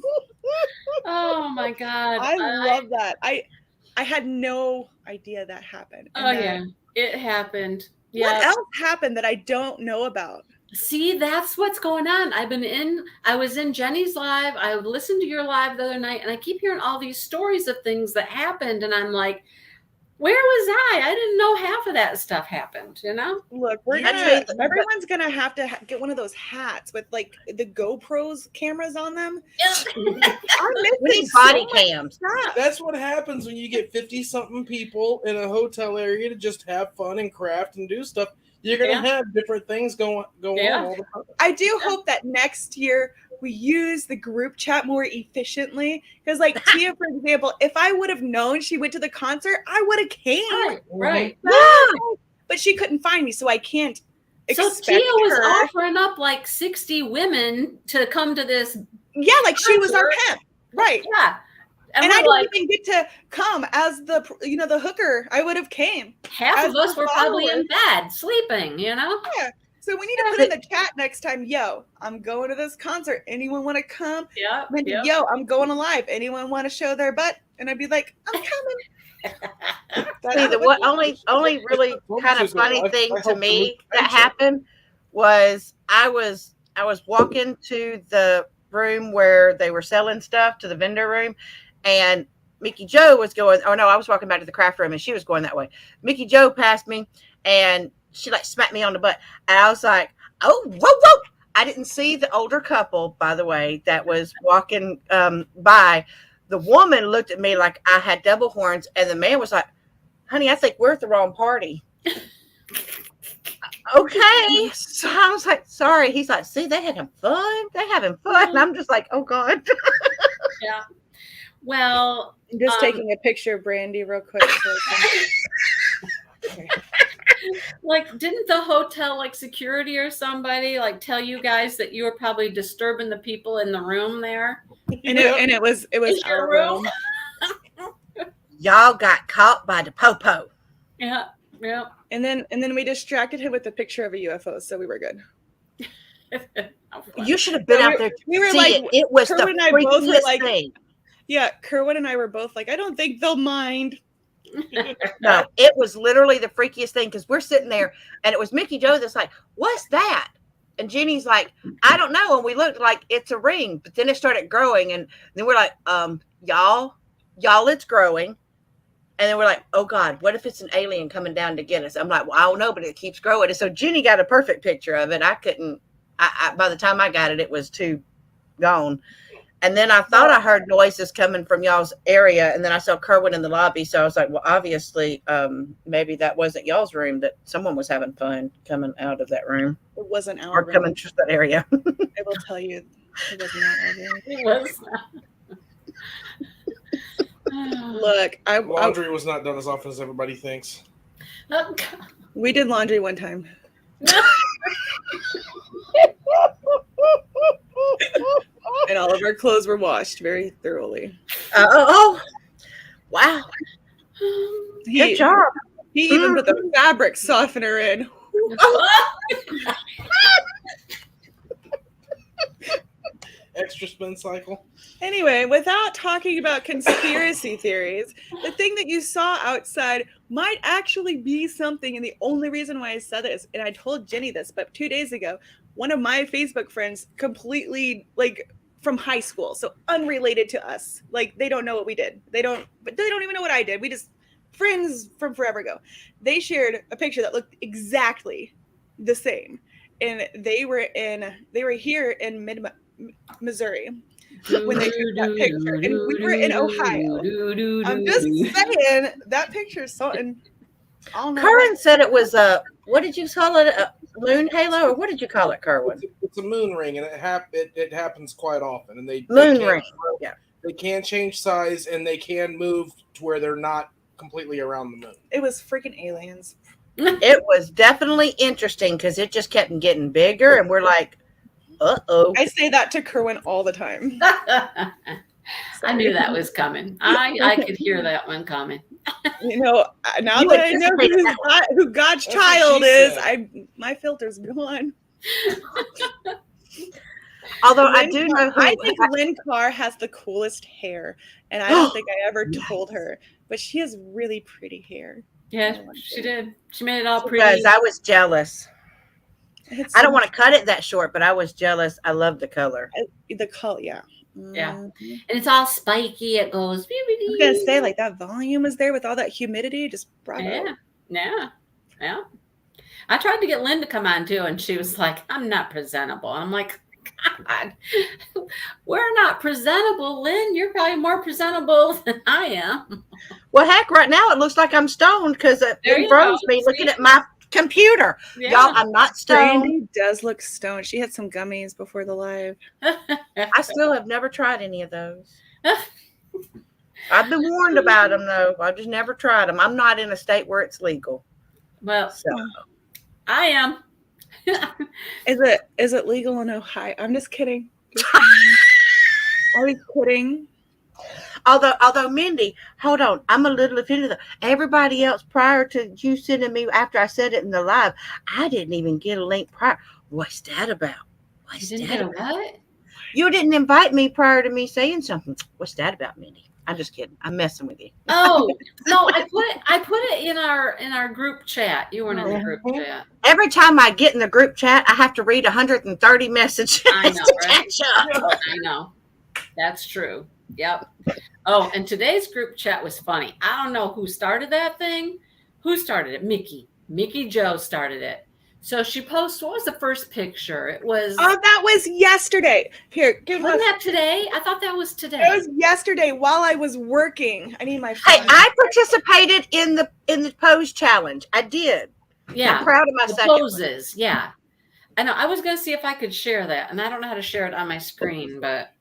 Oh my God. I love that. I had no idea that happened. Yeah, it happened. Yeah. What else happened that I don't know about? See, that's what's going on. I was in Jenny's live. I listened to your live the other night, and I keep hearing all these stories of things that happened. And I'm like, where was I? I didn't know half of that stuff happened, Look, everyone's going to have to get one of those hats with like the GoPro's cameras on them. I'm missing body cams. That's what happens when you get 50-something people in a hotel area to just have fun and craft and do stuff. You're going to have different things going on all the time. I do hope that next year we use the group chat more efficiently. Because like Tia, for example, if I would have known she went to the concert, I would have came. Right. But she couldn't find me, so I can't expect So Tia was her. offering up like 60 women to come to this. Yeah, like she was our pimp. Right. Yeah. And I didn't even get to come as the hooker. I would have came. Half of us were probably in bed sleeping, Yeah. So we need to put in the chat next time, yo, I'm going to this concert. Anyone want to come? Yeah. Yo, I'm going live. Anyone want to show their butt? And I'd be like, I'm coming. See, the only really kind of funny thing to me that happened was I was walking to the room where they were selling stuff, to the vendor room, and Mickey Joe was going. Oh no, I was walking back to the craft room, and she was going that way. Mickey Joe passed me, and she like smacked me on the butt, and I was like, "Oh, whoa!" I didn't see the older couple, by the way, that was walking by. The woman looked at me like I had double horns, and the man was like, "Honey, I think we're at the wrong party." Okay, so I was like, "Sorry." He's like, "See, they having fun. They having fun." And I'm just like, "Oh God." Yeah. Well, I'm just taking a picture of Brandy real quick. So Like, didn't the hotel, like security or somebody, like tell you guys that you were probably disturbing the people in the room there? And Yep. it was It's your our room. room. Y'all got caught by the popo. Yeah, yeah. And then we distracted him with a picture of a UFO, so we were good. How funny. You should have been So out there to we were see like, it. It was Kerwin and the I both were freakiest like- thing. Yeah, Kerwin and I were both like, I don't think they'll mind. No, it was literally the freakiest thing because we're sitting there and it was Mickey Joe that's like, what's that? And Jenny's like, I don't know. And we looked like it's a ring, but then it started growing. And then we're like, y'all, it's growing. And then we're like, oh God, what if it's an alien coming down to get us? I'm like, well, I don't know, but it keeps growing. And so Jenny got a perfect picture of it. I couldn't, by the time I got it, it was too gone. And then I thought I heard noises coming from y'all's area. And then I saw Kerwin in the lobby. So I was like, well, obviously, maybe that wasn't y'all's room, that someone was having fun coming out of that room. It wasn't our Or coming room. to that area. I will tell you, it was not our room. It was. Look, Laundry was not done as often as everybody thinks. we did laundry one time. And all of our clothes were washed very thoroughly. Wow. He, Good job. He even put the fabric softener in. Extra spin cycle. Anyway, without talking about conspiracy theories, the thing that you saw outside might actually be something. And the only reason why I said this, and I told Jenny this, but 2 days ago, one of my Facebook friends, completely like from high school, so unrelated to us, like they don't know what we did. They don't even know what I did. We just friends from forever ago. They shared a picture that looked exactly the same. And they were here in Missouri when they took that picture, and we were in Ohio. I'm just saying that picture is something. Curran said it was what did you call it? A moon halo, or what did you call it, Kerwin? It's a moon ring, and it happens quite often. And they Ring. Yeah. They can change size, and they can move to where they're not completely around the moon. It was freaking aliens. It was definitely interesting because it just kept getting bigger, and we're like, uh-oh. I say that to Kerwin all the time. I knew that was coming. I could hear that one coming. You know, now You that I know who God's That's what child she is, said. my filter's gone. Although I do know who I think Lynn Carr has the coolest hair, and I don't think I ever told her, but she has really pretty hair. Yeah, she did. She made it all pretty. because I was jealous. It's I don't want to cut it that short, but I was jealous. I love the color. the color, yeah. Yeah. Mhm. And it's all spiky. It goes. I was gonna say, like, that volume is there with all that humidity. Just bravo. Yeah. I tried to get Lynn to come on too, and she was like, "I'm not presentable." I'm like, God, we're not presentable, Lynn. You're probably more presentable than I am. Well, heck, right now it looks like I'm stoned because There it you froze go. me looking See? at my computer. Yeah. Y'all, I'm not stoned. Brandy does look stoned. She had some gummies before the live. I still have never tried any of those. I've been warned about them, though. I've just never tried them. I'm not in a state where it's legal. Well, So I am. Is it legal in Ohio? I'm just kidding. Always kidding. Although Mindy, hold on, I'm a little offended. Everybody else prior to you sending me after I said it in the live, I didn't even get a link prior. What's that about? You didn't get a what? You didn't invite me prior to me saying something. What's that about, Mindy? I'm just kidding. I'm messing with you. Oh no, I put it in our group chat. You weren't in the group chat. Every time I get in the group chat, I have to read 130 messages I know, to right? catch up. I know. That's true. Yep. Oh, and today's group chat was funny. I don't know who started that thing. Who started it? Mickey. Mickey Joe started it. So she posted, what was the first picture? It was, Oh, that was yesterday. Here, give me wasn't my. that today? I thought that was today. It was yesterday while I was working. I need my phone. Hey, I participated in the pose challenge. I did. Yeah. I'm proud of my The second. poses. Yeah. I know. I was going to see if I could share that, and I don't know how to share it on my screen, but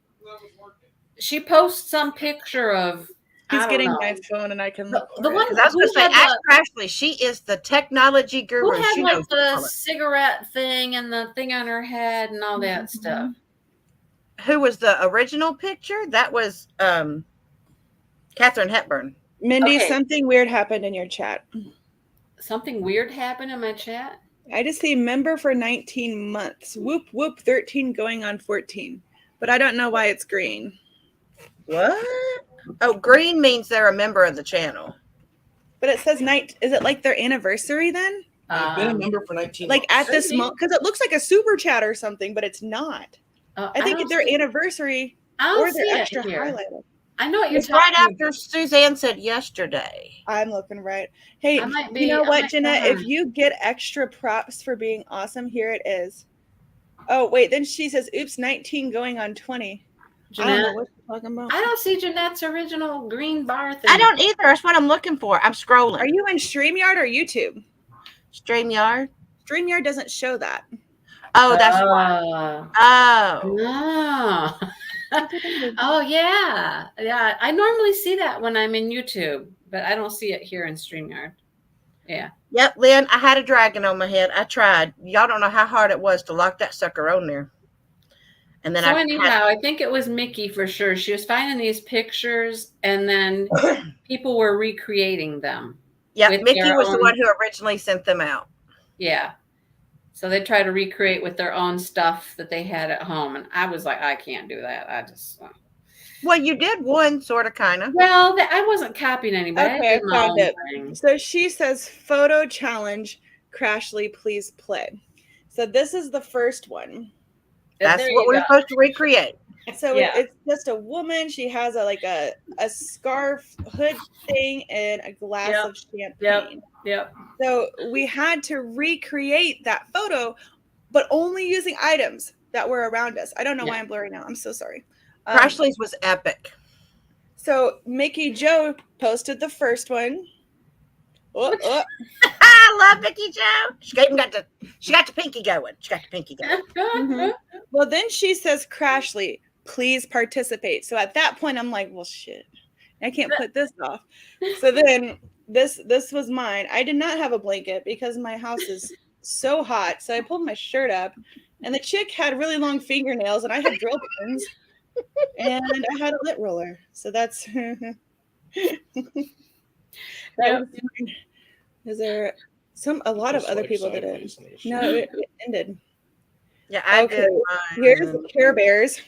she posts some picture of He's don't getting know. my phone, and I can The, look the for one it. Because I was going who to say, had ask the, Ashley. She is the technology who guru. had She like knows the all it. cigarette thing and the thing on her head and all that stuff. Who was the original picture? That was Katharine Hepburn. Mindy, Okay. something weird happened in your chat. Something weird happened in my chat. I just see member for 19 months. Whoop, whoop, 13 going on 14. But I don't know why it's green. What? Oh, green means they're a member of the channel. But it says night. Is it like their anniversary then? I've been a member for 19 Like months. at this moment? Because it looks like a super chat or something, but it's not. I think don't their see- anniversary I don't or see they're it extra here. highlighted. I know what you're It's right talking after Suzanne said yesterday. I'm looking right. Hey, I might you know be- I what, might Jeanette? not. If you get extra props for being awesome, here it is. Oh, wait. Then she says, oops, 19 going on 20. I don't know Jeanette. what you're talking about. I don't see Jeanette's original green bar thing. I don't either. That's what I'm looking for. I'm scrolling. Are you in StreamYard or YouTube? StreamYard? StreamYard doesn't show that. Oh, that's why. Oh. No. Oh, yeah. Yeah. I normally see that when I'm in YouTube, but I don't see it here in StreamYard. Yeah. Yep, Lynn, I had a dragon on my head. I tried. Y'all don't know how hard it was to lock that sucker on there. And then So anyhow, I think it was Mickey for sure. She was finding these pictures and then people were recreating them. Yeah, with Mickey their was the own- one who originally sent them out. Yeah. So they try to recreate with their own stuff that they had at home. And I was like, I can't do that. I just. Well, you did one, sort of, kind of. Well, I wasn't copying anybody. Okay, I did my found own it. thing. So she says, photo challenge, Crashly, please play. So this is the first one. That's There what you we're go. supposed to recreate. So Yeah. it's just a woman. She has a scarf hood thing and a glass Yep. of champagne. Yep. So we had to recreate that photo, but only using items that were around us. I don't know why I'm blurry now. I'm so sorry. Crashly's was epic. So Mickey Joe posted the first one. I love Mickey Joe. She got the pinky going. She got the pinky going. Mhm. Well, then she says, Crashly, please participate. So at that point, I'm like, well, shit, I can't put this off. So then this was mine. I did not have a blanket because my house is so hot. So I pulled my shirt up, and the chick had really long fingernails, and I had drill pins, and I had a lint roller. So that's that was mine. Is there a lot of other people did it? No, it ended. Yeah, I Okay, did mine. here's the Care Bears.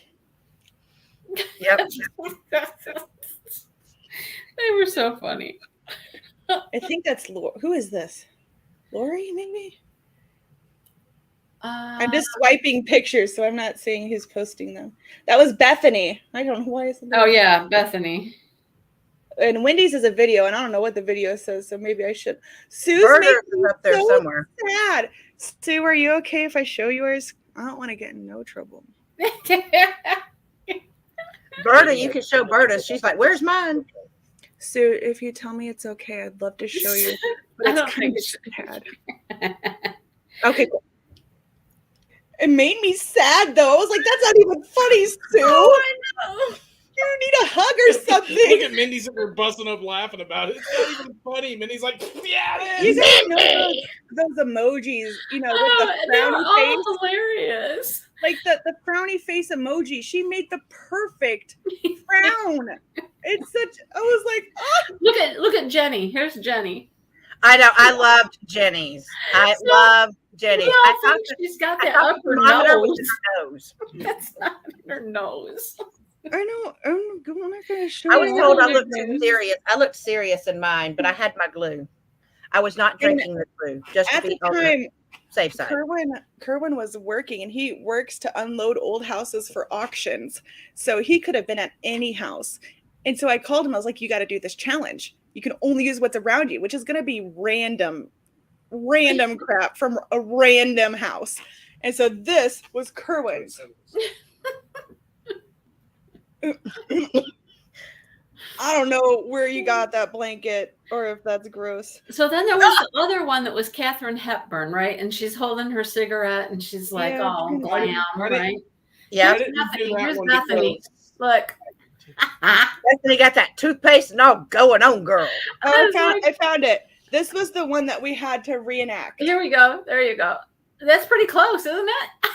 Yep. They were so funny. I think that's who is this? Lori, maybe? I'm just swiping pictures, so I'm not seeing who's posting them. That was Bethany. I don't know why it's Oh yeah, Bethany. And Wendy's is a video, and I don't know what the video says, so maybe I should. Sue's Burgers making is up there so somewhere. sad. Sue, are you okay if I show yours? I don't want to get in no trouble. Berta, you can show Berta. She's like, where's mine? Sue, if you tell me it's okay, I'd love to show you. But I it's don't kind think of sad. Okay, cool. It made me sad though. I was like, that's not even funny, Sue. Oh, I know. You need a hug or Look something. at Mindy's that we're busting up laughing about it. It's not even funny. Mindy's like, yeah, it You is. guys know those emojis, with the they were frowny all face. hilarious. Like the frowny face emoji. She made the perfect frown. It's such. I was like, oh. Look at Jenny. Here's Jenny. I know. I loved Jenny's. I love Jenny's. You I don't thought think she's got I that thought up her thermometer was nose. her nose. That's not in her nose. I know. I'm not gonna show I was you. told I my looked too goodness. serious. I looked serious in mine, but I had my glue. I was not drinking the glue, just to At be the on the time, safe side. Kerwin was working, and he works to unload old houses for auctions. So he could have been at any house. And so I called him. I was like, you got to do this challenge. You can only use what's around you, which is going to be random crap from a random house. And so this was Kerwin's. I don't know where you got that blanket or if that's gross. So then there was the other one that was Katharine Hepburn, right? And she's holding her cigarette and she's like, Yeah, oh, it's glam, I didn't- right? Yeah. I didn't do that Here's one Bethany. because Look, Destiny got that toothpaste and all going on, girl. Oh, I found it. This was the one that we had to reenact. Here we go. There you go. That's pretty close, isn't it?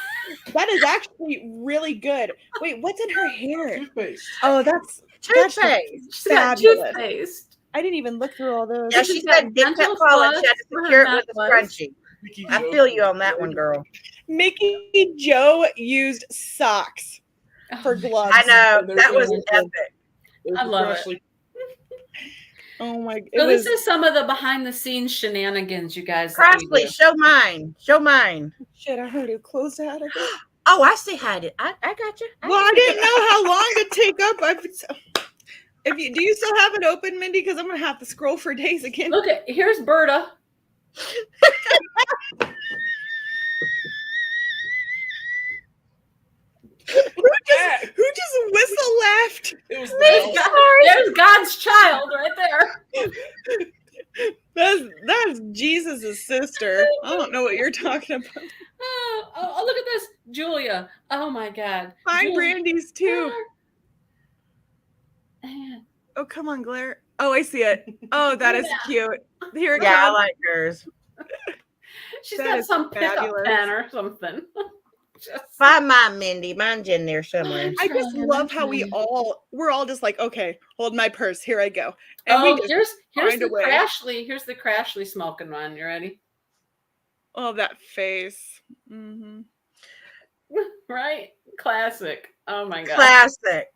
That is actually really good. Wait, what's in her hair? Toothpaste. Oh, that's Toothpaste. She's got Fabulous. toothpaste. I didn't even look through all those. Yeah, She's she got said dip dental that falling. floss She had to for her secure it with a necklace. scrunchie. Mickey I Joe. feel you on that one, girl. Mickey Joe used socks for gloves. I know. And That was there's- epic. There's I the love it. Crashly. Oh my! So this is some of the behind the scenes shenanigans, you guys. that we Crafts, do. show mine. Show mine. shit. I heard it closed out of it. Oh, I see how it. I got you. Well, I didn't know how long to take up. Do you still have it open, Mindy? Because I'm gonna have to scroll for days again. Look at here's Berta. Who just whistle laughed? It was There's, Mel. there's God's child right there. That's Jesus' sister. I don't know what you're talking about. Oh, look at this, Julia. Oh my God. Mine, Julia. Brandy's too. Oh, come on, Glare. Oh, I see it. Oh, that is cute. Here it Yeah, I comes. like hers. She's That got is some pickup fabulous. pen or something. Just- Find mine, Mindy. Mine's in there somewhere. I just Trying, love how we're all just like, okay, hold my purse. Here I go. And oh, we just here's find the a way. Crashly. Here's the Crashly smoking one. You ready? Oh, that face. Mm-hmm. Right? Classic. Oh my God.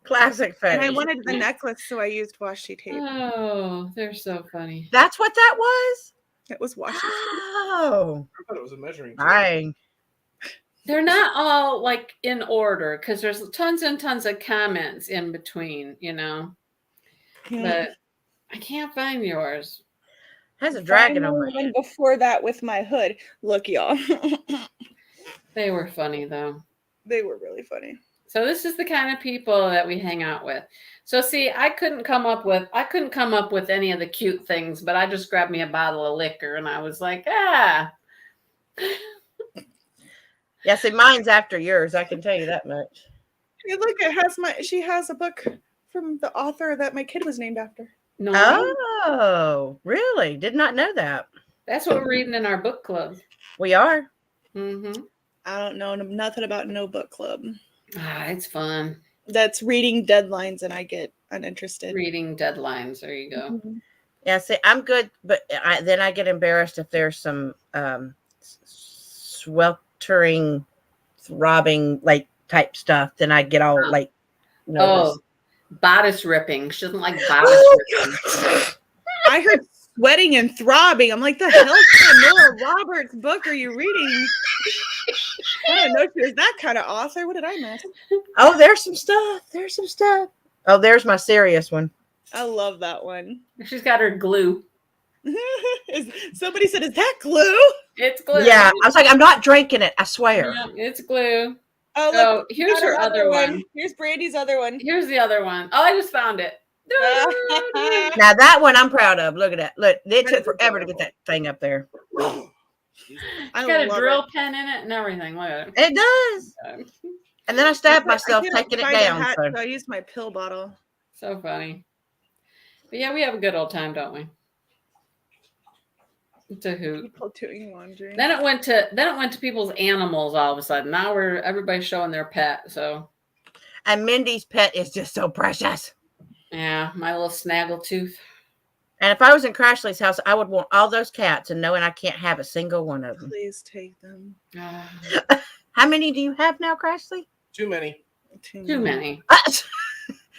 Classic face. And I wanted the necklace, so I used washi tape. Oh, they're so funny. That's what that was. It was washi tape. Oh, I thought it was a measuring tape. dang. They're not all like in order because there's tons and tons of comments in between, you know. But I can't find yours. Has a dragon on Finally my one before that with my hood. Look, y'all. They were funny though. They were really funny. So this is the kind of people that we hang out with. So see, I couldn't come up with any of the cute things, but I just grabbed me a bottle of liquor and I was like, Yeah, see, mine's after yours. I can tell you that much. Hey, look, she has a book from the author that my kid was named after. no, Oh, really? Did not know that. that's what we're reading in our book club. We are. Mm-hmm. I don't know nothing about no book club. Ah, it's fun. That's reading deadlines, and I get uninterested. Reading deadlines. There you go. Mhm. Yeah, see, I'm good, but then I get embarrassed if there's some sweltering, throbbing, like type stuff. Then I get all like, nervous. Oh, bodice ripping. She doesn't like bodice Oh, ripping. I heard sweating and throbbing. I'm like, the hell kind of Nora Roberts book are you reading? I don't know if she was that kind of author. What did I miss? Oh, there's some stuff. There's some stuff. Oh, there's my serious one. I love that one. She's got her glue. Somebody said, "Is that glue?" It's glue. Yeah, I was like, I'm not drinking it. I swear. Yeah, it's glue. Oh, look, Oh, here's got her another other one. Here's Brandy's other one. Here's the other one. Oh, I just found it. Now that one I'm proud of. Look at that. Look, it took forever to get that thing up there. I It's got a love drill it. pen in it and everything. Look at It does. it. And then I stabbed I myself couldn't taking it find a down. hat, So. so I used my pill bottle. So funny. But yeah, we have a good old time, don't we? It's a hoot. People doing laundry. Then it went to people's animals all of a sudden. Now everybody's showing their pet. So And Mindy's pet is just so precious. yeah, my little snaggletooth. And if I was in Crashly's house, I would want all those cats and knowing I can't have a single one of them. Please take them. Ah, How many do you have now, Crashly? Too many. too many.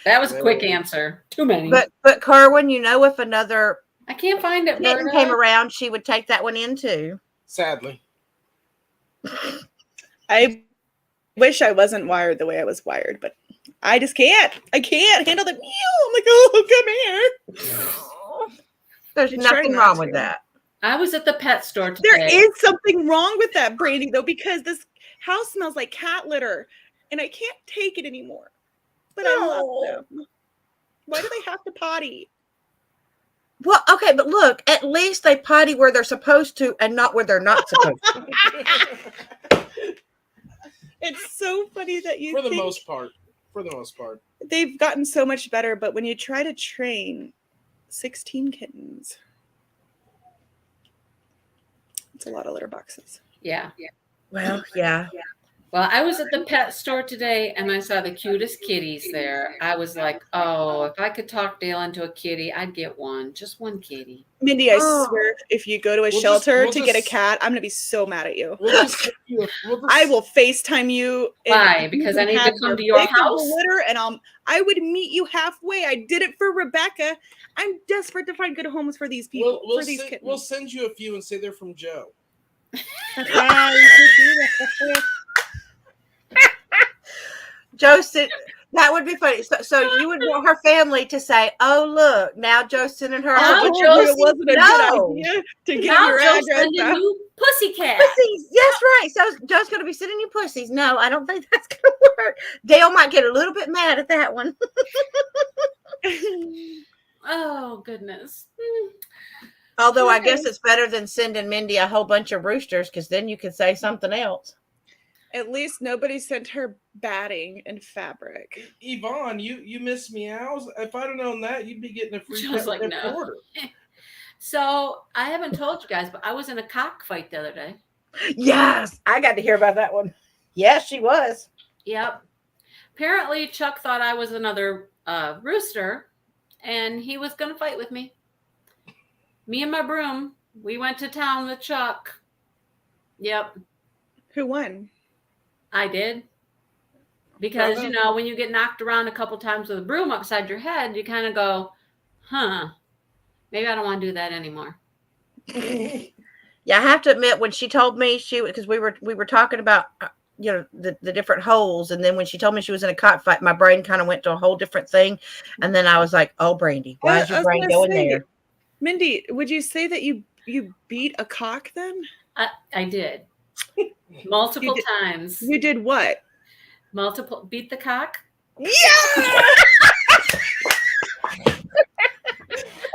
That was a quick answer. Too many. But Kerwin, you know, if another I can't find it. kitten Berta. came around, she would take that one in too. Sadly. I wish I wasn't wired the way I was wired, but I just can't. I can't handle the meow. I'm like, oh, come here. There's You try nothing not wrong with to. that. I was at the pet store today. There is something wrong with that, Brandy, though, because this house smells like cat litter, and I can't take it anymore. But I love them. Why do they have to potty? Well, okay, but look, at least they potty where they're supposed to and not where they're not supposed to. It's so funny that you For the think most part. For the most part. they've gotten so much better, but when you try to train 16 kittens, it's a lot of litter boxes. Yeah. Well, yeah. Well, I was at the pet store today and I saw the cutest kitties there. I was like, oh, if I could talk Dale into a kitty, I'd get one. Just one kitty. Mindy, I Oh. swear, if you go to a We'll shelter just- to we'll get a just- cat, I'm gonna be so mad at you. We'll just send you I will FaceTime you. and Why? you Because can I need to have come to your pick of the house? litter, and I would meet you halfway. I did it for Rebecca. I'm desperate to find good homes for these people, for these kittens. we'll send you a few and say they're from Joe. Yeah, you could do that. Joe said that would be funny. So you would want her family to say, "Oh, look, now Joe's sending her." Now a I bunch told of you it wasn't a No. good idea to get Now your Joe's address sending out. you pussycat. pussies. Yes, right. So Joe's going to be sending you pussies. No, I don't think that's going to work. Dale might get a little bit mad at that one. Oh, goodness. Although I guess it's better than sending Mindy a whole bunch of roosters, because then you could say something else. At least nobody sent her batting and fabric. Yvonne, you miss meows. If I'd have known that, you'd be getting a free She was pet like, every no. order. So I haven't told you guys, but I was in a cockfight the other day. Yes, I got to hear about that one. Yes, she was. Yep. Apparently, Chuck thought I was another rooster, and he was going to fight with me. Me and my broom, we went to town with Chuck. Yep, Who won? I did. Because, you know, when you get knocked around a couple times with a broom upside your head, you kind of go, huh, maybe I don't want to do that anymore. Yeah, I have to admit, when she told me because we were talking about the different holes, and then when she told me she was in a cockfight, my brain kind of went to a whole different thing, and then I was like, "Oh, Brandy, why is I your was brain gonna going say, there?" Mindy, would you say that you beat a cock then? I did. Multiple did- times. You did what? Beat the cock? Yeah!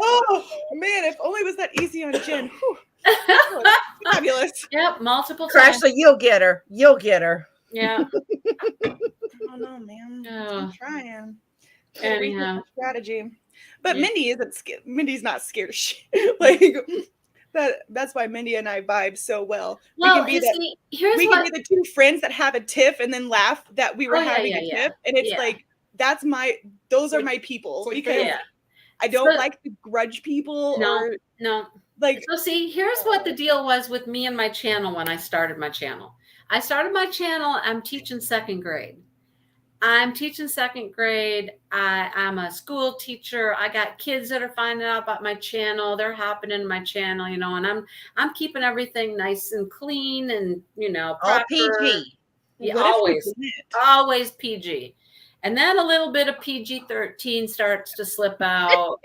Oh man, if only it was that easy on Jen. Whew. Oh, fabulous. Yep, multiple times. Crashly, you'll get her. You'll get her. Yeah. Oh no, man. Oh. I'm trying. Anyhow. Strategy. But Yeah. Mindy isn't scared. Mindy's not scared of shit. Like that's why Mindy and I vibe so well. Well, we can be here's we what can be the two friends that have a tiff and then laugh that we were Oh, yeah, having yeah, a yeah. tiff. And it's Yeah. like those are my people. it's like Because family. yeah. I don't So- like to grudge people No. or No. like So see, here's what the deal was with me and my channel when I started my channel. I'm teaching second grade. I'm a school teacher. I got kids that are finding out about my channel. They're hopping in my channel, you know, and I'm keeping everything nice and clean and, you know, All proper. PG. Yeah, what if we always. didn't? Always PG. And then a little bit of PG-13 starts to slip out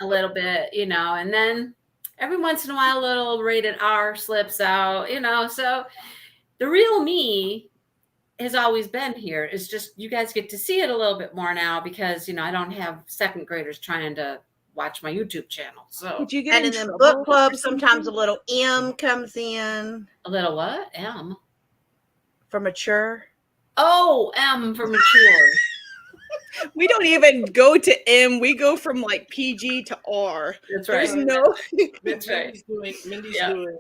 a little bit, you know, and then every once in a while a little rated R slips out, you know. So the real me has always been here. It's just you guys get to see it a little bit more now because, you know, I don't have second graders trying to watch my YouTube channel. So Did you get And in in the trouble book club, or sometimes a something? little M comes in a little what? M. for mature. Oh, M for mature. We don't even go to M. We go from like PG to R. That's There's right. no. That's right. Mindy's Yeah. doing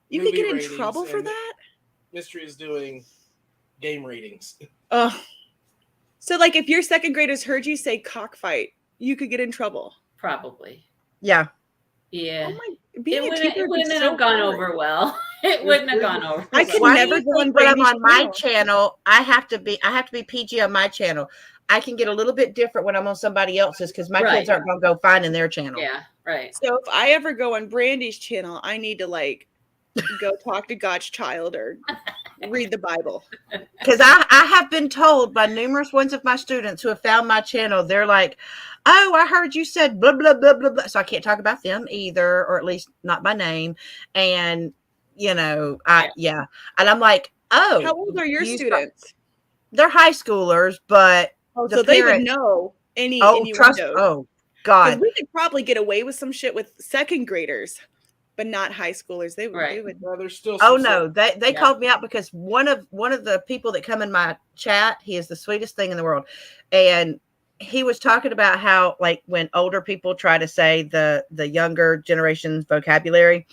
You movie could get in ratings trouble for and that. Mystery is doing game readings. Oh, so like if your second graders heard you say cockfight, you could get in trouble. Probably. Yeah. Yeah. Oh my! Being It a teacher wouldn't is have so gone hard. over well. It wouldn't have gone over. I could Why never do you go on think when I'm Brandy's on my channel. channel, I have to be PG on my channel. I can get a little bit different when I'm on somebody else's because my Right. kids aren't going to go find in their channel. Yeah, right. So if I ever go on Brandy's channel, I need to like go talk to God's child or read the Bible. Because I have been told by numerous ones of my students who have found my channel, they're like, "Oh, I heard you said blah, blah, blah, blah, blah." So I can't talk about them either, or at least not by name. And, you know, yeah. And I'm like, oh. How old are your you- students? They're high schoolers, but Oh, the so they would parent- know any oh, innuendo. oh, 'Cause God. we could probably get away with some shit with second graders. but not high schoolers. They Right. would. Well, there's still Oh some no, they Yeah. called me out because one of the people that come in my chat, he is the sweetest thing in the world, and he was talking about how like when older people try to say the younger generation's vocabulary,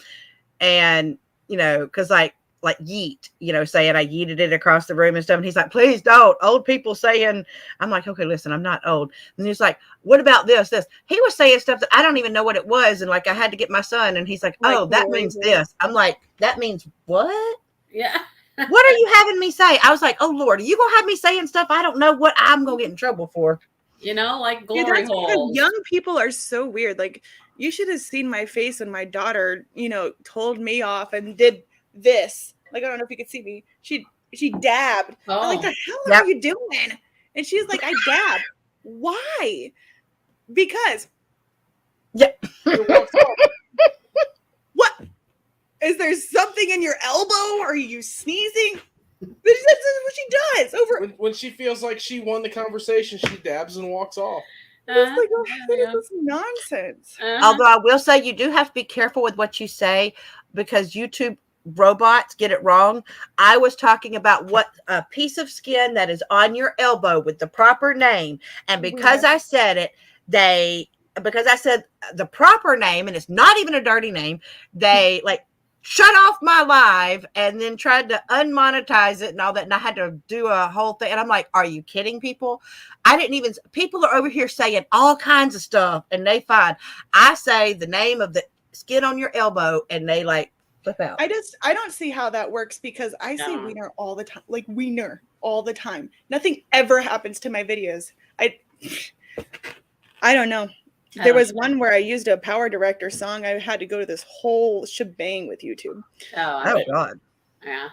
and because like yeet, saying I yeeted it across the room and stuff, and he's like, please don't, old people saying. I'm like, okay, listen, I'm not old. And he's like, what about this he was saying stuff that I don't even know what it was, and like I had to get my son, and he's like, oh, that means this. I'm like, that means what? Yeah. What are you having me say? I was like, oh Lord, are you gonna have me saying stuff I don't know what I'm gonna get in trouble for? Like Yeah, glory that's because holes. young people are so weird. Like, you should have seen my face when my daughter, told me off and did this. Like, I don't know if you could see me. She dabbed. I'm like, Oh. the hell Yep. are you doing? And she's like, I dabbed. Why? Because. Yep. What? Is there something in your elbow? Are you sneezing? This is what she does. Over. when she feels like she won the conversation, she dabs and walks off. It's like, what yeah. is this nonsense? Although I will say you do have to be careful with what you say, because YouTube robots get it wrong. I was talking about what a piece of skin that is on your elbow with the proper name, and because I said it, because I said the proper name, and it's not even a dirty name, they like shut off my live and then tried to unmonetize it and all that, and I had to do a whole thing, and I'm like, are you kidding people? People are over here saying all kinds of stuff, and they find I say the name of the skin on your elbow and they like flip out. I don't see how that works, because I say wiener all the time, like wiener all the time. Nothing ever happens to my videos. I don't know. There was one where I used a Power Director song. I had to go to this whole shebang with YouTube. Oh God. Yeah.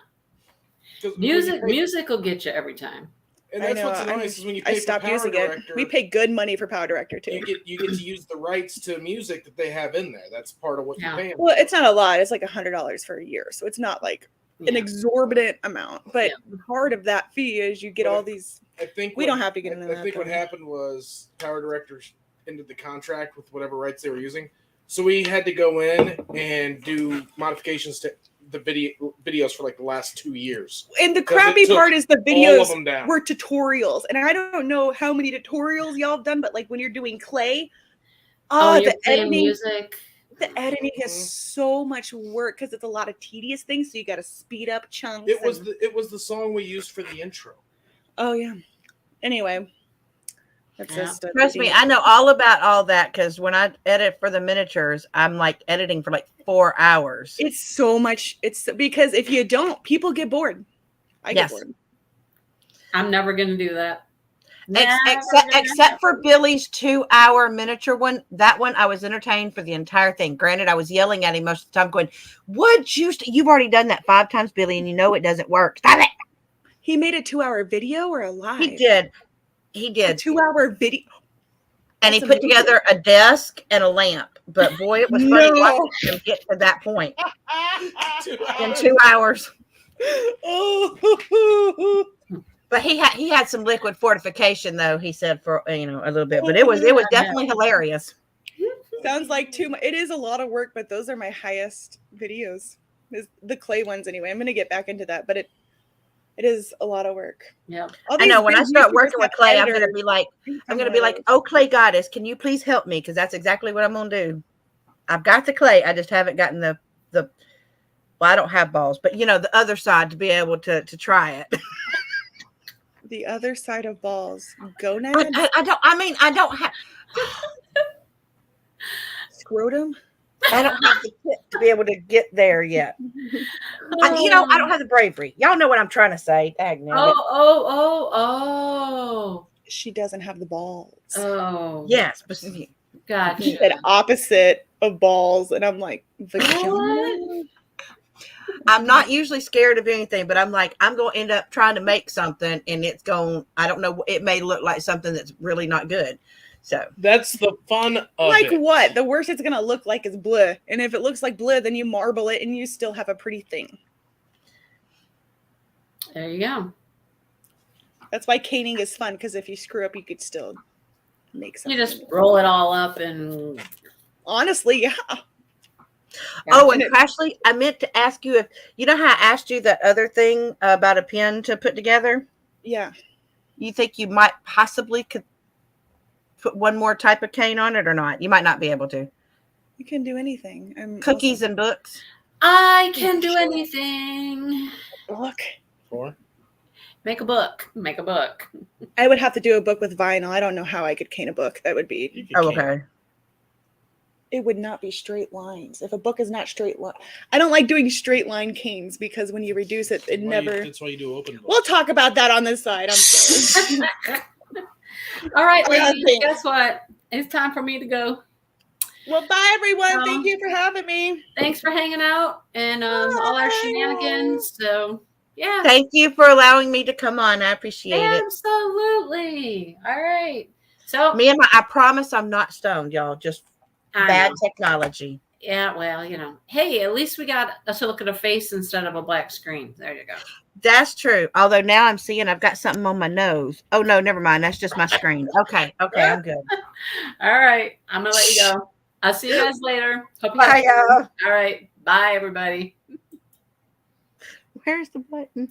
'Cause Music will get you every time. and that's what's nice is when you pay I for stopped Power using Director, it. We pay good money for Power Director too. you get to use the rights to music that they have in there. That's part of what you pay them. Well, it's not a lot. It's like $100 for a year, so it's not like an exorbitant amount. But part of that fee is you get all these. I think we don't have to get into that. I think what happened was Power Directors ended the contract with whatever rights they were using, so we had to go in and do modifications to the videos for like the last 2 years. And the crappy part is the videos were tutorials, and I don't know how many tutorials y'all have done, but like when you're doing clay, the editing music. The editing is so much work because it's a lot of tedious things, so you got to speed up chunks. It was the song we used for the intro. Oh yeah. Anyway, that's just trust me, I know all about all that, because when I edit for the miniatures, I'm like editing for like 4 hours. It's so much. It's because if you don't, people get bored. I get bored. I'm never gonna do that. Except for Billy's 2-hour miniature one. That one I was entertained for the entire thing. Granted, I was yelling at him most of the time, going, "Would you? You've already done that 5 times, Billy, and you know it doesn't work. Stop it!" He made a 2-hour video or a live? He did. A 2-hour video. And he put together a desk and a lamp. But boy, it was funny watching him get to that point in 2 hours. But he had some liquid fortification, though, he said, for a little bit. But it was definitely hilarious. Sounds like too much. It is a lot of work, but those are my highest videos. The clay ones anyway. I'm gonna get back into that, but it is a lot of work. Yeah. I know when I start working with clay, I'm gonna be like, oh, clay goddess, can you please help me? Because that's exactly what I'm gonna do. I've got the clay, I just haven't gotten the well, I don't have balls, but the other side to be able to try it. The other side of balls, gonads. But I don't have scrotum. I don't have the tip to be able to get there yet. I don't have the bravery. Y'all know what I'm trying to say. Oh. She doesn't have the balls. Oh. Yes. But gotcha. She said opposite of balls, and I'm like, vagina. I'm not usually scared of anything, but I'm like, I'm going to end up trying to make something, and I don't know, it may look like something that's really not good. So that's the fun of it. What? The worst it's going to look like is bleh. And if it looks like bleh, then you marble it and you still have a pretty thing. There you go. That's why caning is fun, because if you screw up, you could still make something. You just roll it all up and... Honestly, yeah. Oh, and Crashly, I meant to ask you if you know how I asked you that other thing about a pen to put together. Yeah. You think you might possibly could put one more type of cane on it or not? You might not be able to. You can do anything. Cookies and books. I can do anything. Look. 4. Make a book. Make a book. I would have to do a book with vinyl. I don't know how I could cane a book. That would be. You can Oh, cane. okay. It would not be straight lines. If a book is not straight line, I don't like doing straight line canes because when you reduce it, it never. That's why you do open book. We'll talk about that on this side. I'm sorry. All right, Yeah, ladies. thanks. Guess what? It's time for me to go. Well, bye everyone. Thank you for having me. Thanks for hanging out and all our shenanigans. So yeah. Thank you for allowing me to come on. I appreciate it. Absolutely. All right. So I promise I'm not stoned, y'all. Just I bad know. technology. Yeah, well, hey, at least we got us to look at a face instead of a black screen. There you go. That's true. Although now I'm seeing I've got something on my nose. Oh no, never mind. That's just my screen. Okay, I'm good. All right. I'm gonna let you go. I'll see you guys later. Hope you Bye, y'all. All right. Bye, everybody. Where's the button?